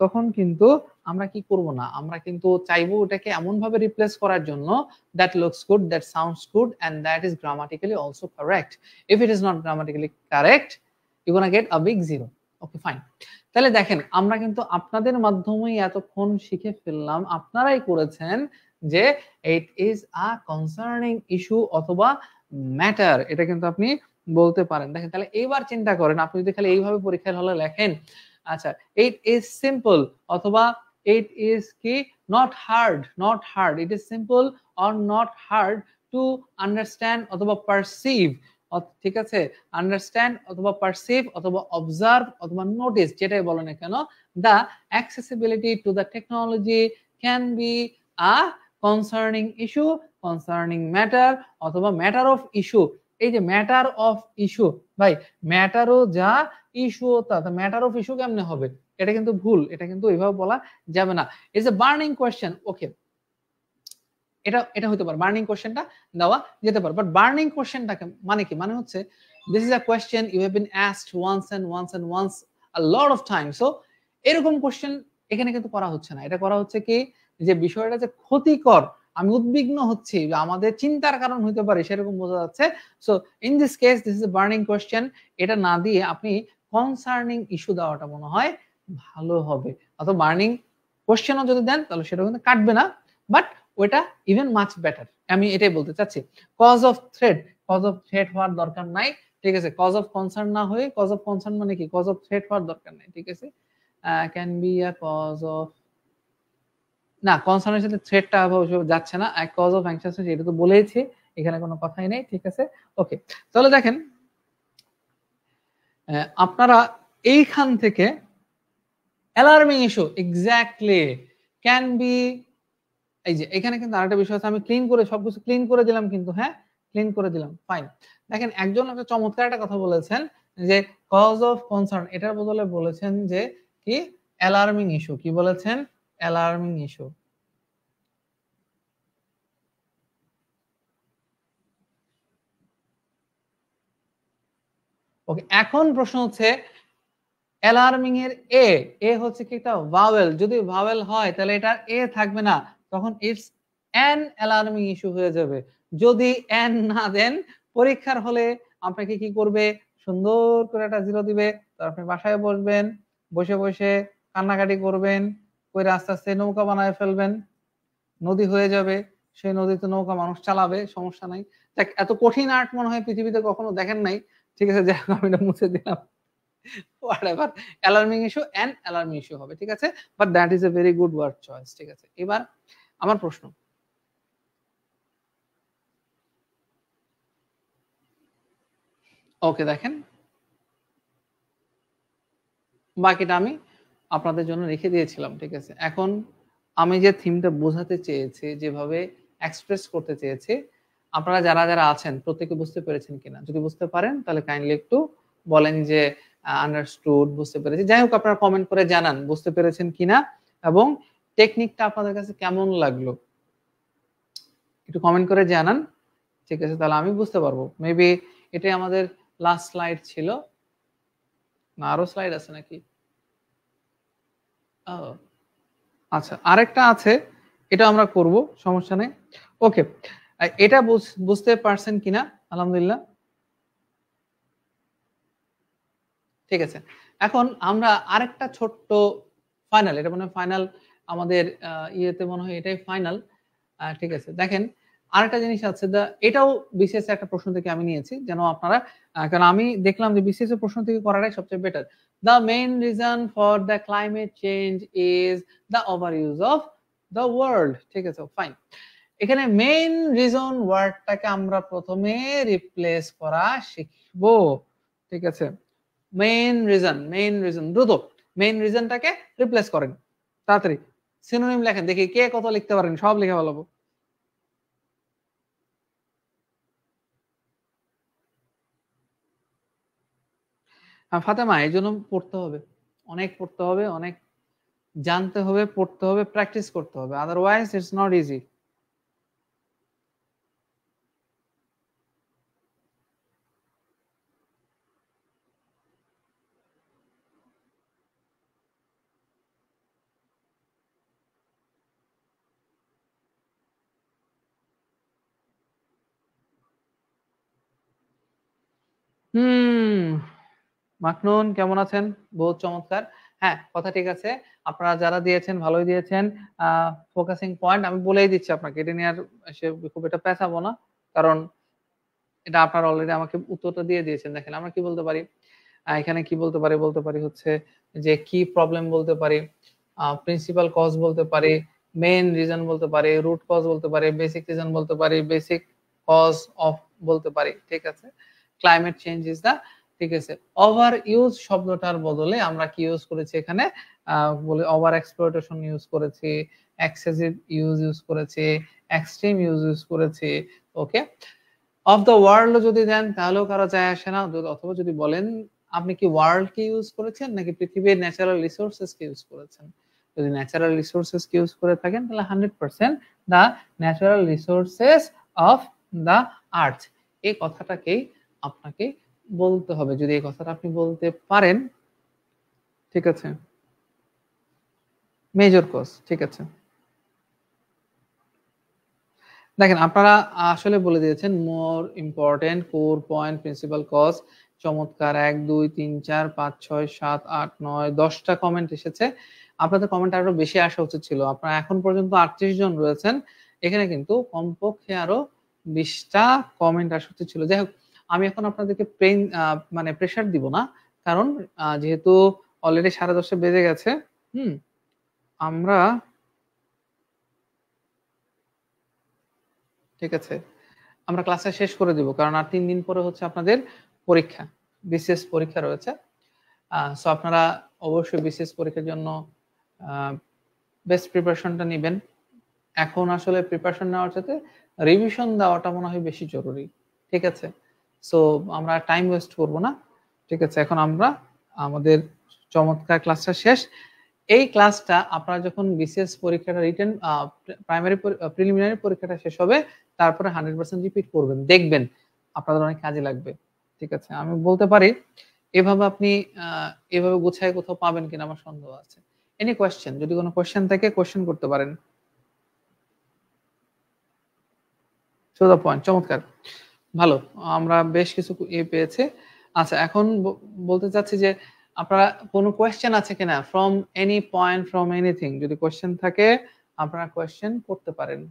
তখন কিন্তু আমরা কি করব না আমরা কিন্তু চাইবো ওটাকে এমন ভাবে রিপ্লেস করার জন্য that looks good that sounds good and that is grammatically also correct if it is not grammatically correct you're gonna get a big zero okay fine তাহলে দেখেন আমরা কিন্তু আপনাদের মাধ্যমেই এতক্ষণ শিখে ফেললাম আপনারাই করেছেন যে it is a concerning issue অথবা ম্যাটার এটা কিন্তু আপনি বলতে পারেন দেখেন তাহলে এইবার চিন্তা করেন আপনি যদি খালি এইভাবে পরীক্ষার হলে লেখেন আচ্ছা it is simple অথবা it is কি not hard it is simple or not hard to understand অথবা perceive ঠিক আছে আন্ডারস্ট্যান্ড অথবা পারসিভ অথবা অবজার্ভ অথবা নোটিস যেটাই বলো না কেন the accessibility to the technology can be a concerning issue concerning matter অথবা matter of issue এই যে ম্যাটার অফ ইস্যু ভাই ম্যাটারও যা ইস্যু তা ম্যাটার অফ ইস্যু কেমনে হবে এটা কিন্তু ভুল এটা কিন্তু এইভাবে বলা যাবে না it's a burning question okay এটা এটা হতে পারে বার্নিং কোয়েশ্চেনটা দেওয়া যেতে পারে বাট বার্নিং কোয়েশ্চেনটাকে মানে কি মানে হচ্ছে this is a question you have been asked once and once and once a lot of time so এরকম কোয়েশ্চেন এখানে কিন্তু করা হচ্ছে না, এটা করা হচ্ছে কি যে বিষয়টা যে ক্ষতিকর, আমি উদ্বিগ্ন হচ্ছি, আমাদের চিন্তার কারণ হতে পারে সেরকম বোঝা যাচ্ছে। So in this case this is a burning question, এটা না দিয়ে আপনি কনসার্নিং ইস্যু দেওয়াটা মনে হয় ভালো হবে। অথবা বার্নিং কোয়েশ্চেনও যদি দেন তাহলে সেটা কিন্তু কাটবে না, বাট ওইটা ইভেন মাচ বেটার, আমি এটাই বলতে চাচ্ছি। Cause of threat, cause of threat হওয়ার দরকার নাই, ঠিক আছে। কজ অফ কনসার্ন না হয়ে কজ অফ কনসার্ন মানে কি, কজ অফ থ্রেট হওয়ার দরকার নাই, ঠিক আছে। Can be a cause of, না কনসার্নের সাথে থ্রেটটা যাচ্ছে না, কজ অফ অ্যাংশাসনেস এটা তো বলেইছি, এখানে কোনো কথাই নেই, ঠিক আছে। ওকে, তাহলে দেখেন আপনারা এইখান থেকে alarming issue exactly can be, এই যে এখানে কিন্তু আরেকটা বিষয় আছে, আমি ক্লিন করে সবকিছু ক্লিন করে দিলাম কিন্তু, হ্যাঁ ক্লিন করে দিলাম, ফাইন। দেখেন একজন একটা চমৎকার একটা কথা বলেছেন যে কজ অফ কনসার্ন, এটার বদলে বলেছেন যে কি অ্যালার্মিং ইস্যু, কি বলেছেন অ্যালার্মিং ইস্যু। ওকে, এখন প্রশ্ন হচ্ছে অ্যালার্মিং এর এ, এ হচ্ছে কি একটা ভাওয়েল, যদি ভাওয়েল হয় তাহলে এটা এ থাকবে না, তখন ইটস অ্যান অ্যালার্মিং ইস্যু হয়ে যাবে। যদি অ্যান না দেন পরীক্ষার হলে আপনাকে কি করবে, সুন্দর করে একটা জিরো দিবে, তারপর আপনি বাসায় বসবেন, বসে বসে কান্নাকাটি করবেন, করে আস্তে আস্তে নৌকা বানায় ফেলবেন, নদী হয়ে যাবে, সেই নদীতে নৌকা মানুষ চালাবে, সমস্যা নাই। দেখ এত কঠিন আর্ট মনে হয় পৃথিবীতে কখনো দেখেন নাই, ঠিক আছে, যাই হোক আমি এটা মুছে দিলাম। whatever, alarming issue and alarming issue হবে, ঠিক আছে, but that is a very good word choice, ঠিক আছে। এবার আমার প্রশ্ন, ওকে দেখেন বাকিটা আমি আপনাদের জন্য রেখে দিয়েছিলাম, ঠিক আছে। এখন আমি যে থিমটা বোঝাতে চেয়েছি, যেভাবে এক্সপ্রেস করতে চেয়েছি, আপনারা যারা যারা আছেন প্রত্যেকে বুঝতে পেরেছেন কিনা, যদি বুঝতে পারেন তাহলে কাইন্ডলি একটু বলেন যে আন্ডারস্টুড, বুঝতে পেরেছি। যাই হোক আপনারা কমেন্ট করে জানান বুঝতে পেরেছেন কিনা এবং টেকনিকটা আপনাদের কাছে কেমন লাগলো, একটু কমেন্ট করে জানান, ঠিক আছে, তাহলে আমি বুঝতে পারবো। মেবি এটাই আমাদের লাস্ট স্লাইড ছিল, না আরো স্লাইড আছে নাকি? আচ্ছা আরেকটা আছে, এটা আমরা করব, সমস্যা নেই। ওকে, এটা বুঝতে পারছেন কিনা, আলহামদুলিল্লাহ, ঠিক আছে। এখন আমরা আরেকটা ছোট্ট ফাইনাল, এটা মনে হয় ফাইনাল আমাদের ইয়েতে মনে হয় এটাই ফাইনাল, ঠিক আছে। দেখেন আরেকটা জিনিস আছে, এটাও বিসিএস একটা প্রশ্ন থেকে আমি নিয়েছি, যেন আপনারা, কারণ আমি দেখলাম যে বিসিএস এর প্রশ্ন থেকে করাটাই সবচেয়ে better. The main reason for the climate change is the over use of the world, ঠিক আছে, ফাইন। এখানে মেইন রিজন ওয়ার্ডটাকে আমরা প্রথমে রিপ্লেস করা শিখবো, ঠিক আছে। মেইন রিজন দ্রুত মেইন রিজনটাকে রিপ্লেস করেন তাড়াতাড়ি, সিনোনিম লেখেন, দেখি কে কত লিখতে পারেন, সব লিখে ফেলাবো। ফাতেমা এই জন্য পড়তে হবে, অনেক পড়তে হবে, অনেক জানতে হবে, পড়তে হবে, প্র্যাকটিস করতে হবে, আদারওয়াইজ ইটস নট ইজি। হুম, মাখনুন কেমন আছেন? বহুত চমৎকার, হ্যাঁ কথা ঠিক আছে, আপনারা যারা দিয়েছেন ভালোই দিয়েছেন। ফোকাসিং পয়েন্ট আমি বলেই দিচ্ছি আপনাকে, এটা নিয়ে আর খুব এটা পেঁচাবো না, কারণ এটা আপনারা অলরেডি আমাকে উত্তরটা দিয়ে দিয়েছেন। দেখেন আমরা কি বলতে পারি, এখানে কি বলতে পারি, বলতে পারি হচ্ছে যে কি প্রবলেম বলতে পারি, প্রিন্সিপাল কজ বলতে পারি, মেইন রিজন বলতে পারি, রুট কজ বলতে পারি, বেসিক রিজন বলতে পারি, বেসিক কজ অফ বলতে পারি, ঠিক আছে। ক্লাইমেট চেঞ্জ ইজ দা, ঠিক আছে। ওভার ইউজ শব্দটার বদলে আমরা কি ইউজ করেছি এখানে, বলে ওভার এক্সপ্লয়টেশন ইউজ করেছি, এক্সেসিভ ইউজ করেছি, এক্সট্রিম ইউজ করেছি, ওকে। অফ দ্য ওয়ার্ল্ড যদি দেন তাহলেও কারো যায় আসে না, অথবা যদি বলেন আপনি কি ওয়ার্ল্ড কে ইউজ করেছেন নাকি পৃথিবীর ন্যাচারাল রিসোর্সেস কে ইউজ করেছেন, যদি ন্যাচারাল রিসোর্সেস কে ইউজ করে থাকেন তাহলে 100% দা ন্যাচারাল রিসোর্সেস অফ দা আর্থ, এই কথাটাকেই আপনাকে বলতে হবে। যদি এই কথাটা আপনি বলতে পারেন, ঠিক আছে, মেজর কজ, ঠিক আছে। দেখেন আপনারা আসলে বলে দিয়েছেন more important, core point, principal cause. চমৎকার, 1 2 3 4 5 6 7 8 9 10টা কমেন্ট এসেছে। আপনাদের কমেন্ট আরো বেশি আসা উচিত ছিল। আপনারা এখন পর্যন্ত 38 জন রয়েছেন, এখানে কিন্তু কমপক্ষে আরো 20টা কমেন্ট আসা উচিত ছিল। যাই হোক, আমি এখন আপনাদেরকে মানে প্রেশার দিব না, কারণ যেহেতু অলরেডি 10:30 বেজে গেছে, আমরা, ঠিক আছে, আমরা ক্লাসটা শেষ করে দিব, কারণ আর 3 দিন পরে হচ্ছে আপনাদের পরীক্ষা, বিসিএস পরীক্ষা রয়েছে। সো আপনারা অবশ্যই বিসিএস পরীক্ষার জন্য বেস্ট প্রিপারেশনটা নেবেন। এখন আসলে প্রিপারেশন নেওয়ার সাথে রিভিশন দেওয়াটা মনে হয় বেশি জরুরি, ঠিক আছে। সো আমরা টাইম ওয়েস্ট করব না, ঠিক আছে। এখন আমরা আমাদের চমৎকার ক্লাসটা শেষ। এই ক্লাসটা আপনারা যখন বিসিএস পরীক্ষাটা রিটেন প্রাইমারি প্রিলিমিনারি পরীক্ষাটা শেষ হবে, তারপরে 100% রিপিট করবেন, দেখবেন আপনাদের অনেক কাজে লাগবে, ঠিক আছে। আমি বলতে পারি এভাবে আপনি এভাবে গুছায় কোথাও পাবেন কিনা আমার সন্দেহ আছে। এনি কোয়েশ্চেন, যদি কোনো কোয়েশ্চেন থাকে কোয়েশ্চেন করতে পারেন। টু দ্য পয়েন্ট, চমৎকার, ভালো, আমরা বেশ কিছু পেয়েছি। আচ্ছা, এখন বলতে চাচ্ছি যে আপনারা কোনো কোয়েশ্চেন আছে কিনা, from any point, from anything, যদি কোয়েশ্চেন থাকে আপনারা কোয়েশ্চেন করতে পারেন।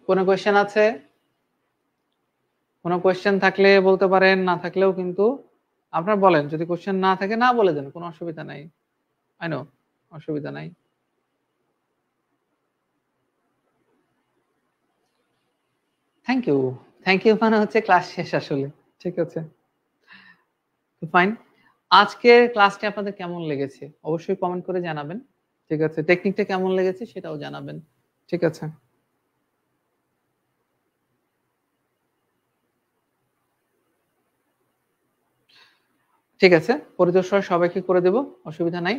কোনো কোয়েশ্চেন আছে? কোনো কোয়েশ্চেন থাকলে বলতে পারেন, না থাকলেও কিন্তু আপনারা বলেন। যদি কোয়েশ্চেন না থাকে না বলে দেন, কোনো অসুবিধা নাই। আই নো, অসুবিধা নাই। থ্যাংক ইউ, থ্যাংক ইউ মানে হচ্ছে ক্লাস শেষ আসলে, ঠিক আছে। ফাইন, আজকের ক্লাসটি আপনাদের কেমন লেগেছে অবশ্যই কমেন্ট করে জানাবেন, ঠিক আছে। টেকনিকটা কেমন লেগেছে সেটাও জানাবেন, ঠিক আছে। ঠিক আছে, পরিদর্শন সবাইকে করে দেব, অসুবিধা নাই।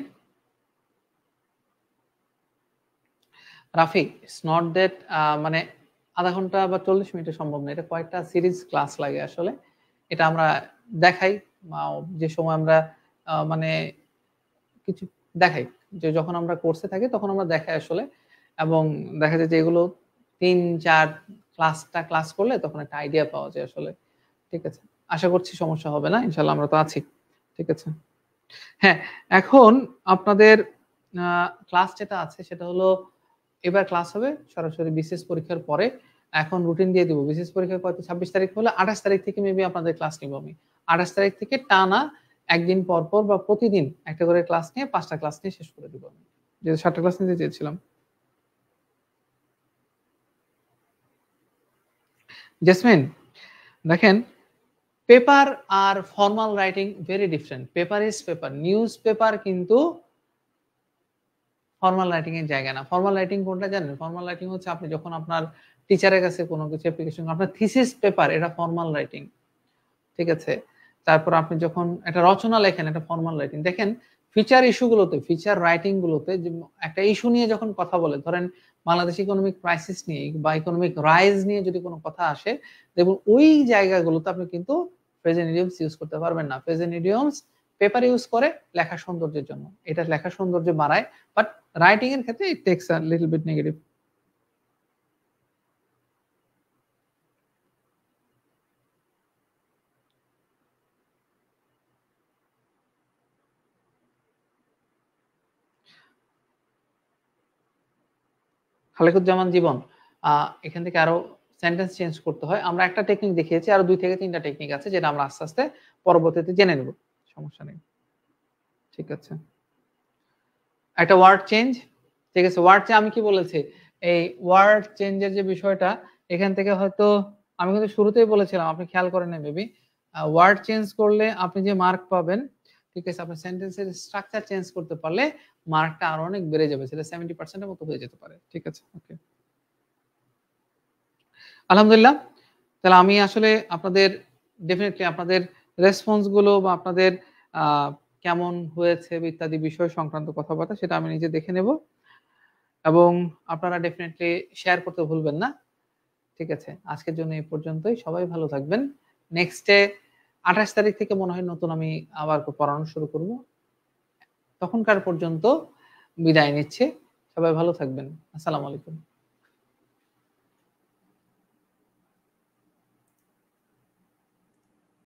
রাফি, ইটস নট দ্যাট মানে আধা ঘন্টা বা 40 মিনিটে সম্ভব না, এটা কয়েকটা সিরিজ ক্লাস লাগে আসলে। এটা আমরা দেখাই, যে সময় আমরা মানে কিছু দেখাই, যে যখন আমরা কোর্সে থাকি তখন আমরা দেখাই আসলে। এবং দেখা যায় যে এগুলো 3 4 ক্লাস করলে তখন একটা আইডিয়া পাওয়া যায় আসলে, ঠিক আছে। আশা করছি সমস্যা হবে না, ইনশাল্লাহ আমরা তো আছি, ঠিক আছে। হ্যাঁ, এখন আপনাদের ক্লাস যেটা আছে সেটা হলো, এবার ক্লাস হবে সরাসরি বিসিএস পরীক্ষার পরে। এখন রুটিন দিয়ে দিব, বিসিএস পরীক্ষা কত 26 তারিখ হলে 28 তারিখ থেকে মেবি আপনাদের ক্লাস নিব আমি। 28 তারিখ থেকে টানা একদিন পর পর বা প্রতিদিন একটা করে ক্লাস নিয়ে 5টা ক্লাস নিয়ে শেষ করে দিব আমি, যেহেতু 7টা ক্লাস নিতে চেয়েছিলাম। জেসমিন, দেখেন, পেপার আর formal writing very different. Paper is paper, newspaper কিন্তু ফর্মাল রাইটিং এর জায়গা না। ফর্মাল রাইটিং কোনটা জানেন? ফর্মাল রাইটিং হচ্ছে আপনি যখন আপনার টিচারের কাছে কোনো কিছু অ্যাপ্লিকেশন, আপনার থিসিস পেপার, এটা ফর্মাল রাইটিং, ঠিক আছে। তারপর আপনি যখন একটা রচনা লেখেন, এটা ফর্মাল রাইটিং। দেখেন ফিচার ইস্যুগুলোতে, ফিচার রাইটিং গুলোতে একটা ইস্যু নিয়ে যখন কথা বলে, ধরেন বাংলাদেশ ইকোনমিক ক্রাইসিস নিয়ে বা ইকোনমিক রাইজ নিয়ে যদি কোনো কথা আসে, দেখুন ওই জায়গাগুলোতে আপনি কিন্তু প্রেজেন্ট ইডিয়মস ইউজ করতে পারবেন না। প্রেজেন্ট ইডিয়মস পেপার ইউজ করে লেখা সৌন্দর্যের জন্য, এটা লেখা সৌন্দর্য বাড়ায়, বাট রাইটিং এর ক্ষেত্রে it takes a little bit negative. Khalekuzzaman Jibon, এখান থেকে আরো সেন্টেন্স চেঞ্জ করতে হয়। আমরা একটা টেকনিক দেখিয়েছি, আরো 2 থেকে 3টা টেকনিক আছে যেটা আমরা আস্তে আস্তে পরবর্তীতে জেনে নেব, সমস্যা নেই, ঠিক আছে। একটা ওয়ার্ড চেঞ্জ, ঠিক আছে। ওয়ার্ড চেঞ্জ আমি কি বলেছি, এই ওয়ার্ড চেঞ্জের যে বিষয়টা, এখান থেকে হয়তো আমি কিন্তু শুরুতেই বলেছিলাম, আপনি খেয়াল করেন না মেবি। ওয়ার্ড চেঞ্জ করলে আপনি যে মার্ক পাবেন, ঠিক আছে, আপনি সেন্টেন্সের স্ট্রাকচার চেঞ্জ করতে পারলে মার্কটা আরো অনেক বেড়ে যাবে, সেটা 70%-এর মতো হয়ে যেতে পারে, ঠিক আছে। ওকে, আলহামদুলিল্লাহ। তাহলে আমি আসলে আপনাদের ডেফিনেটলি আপনাদের রেসপন্স গুলো বা আপনাদের কেমন হয়েছে ইত্যাদি বিষয় সংক্রান্ত কথাবার্তা সেটা আমি নিজে দেখে নেব এবং আপনারা ডেফিনেটলি শেয়ার করতে ভুলবেন না। ঠিক আছে, আজকের জন্য এই পর্যন্তই। সবাই ভালো থাকবেন। নেক্সটে 28 তারিখ থেকে মনে হয় নতুন আমি আবার পড়ানো শুরু করব। তখনকার পর্যন্ত বিদায় নিচ্ছি। সবাই ভালো থাকবেন। আসসালামু আলাইকুম।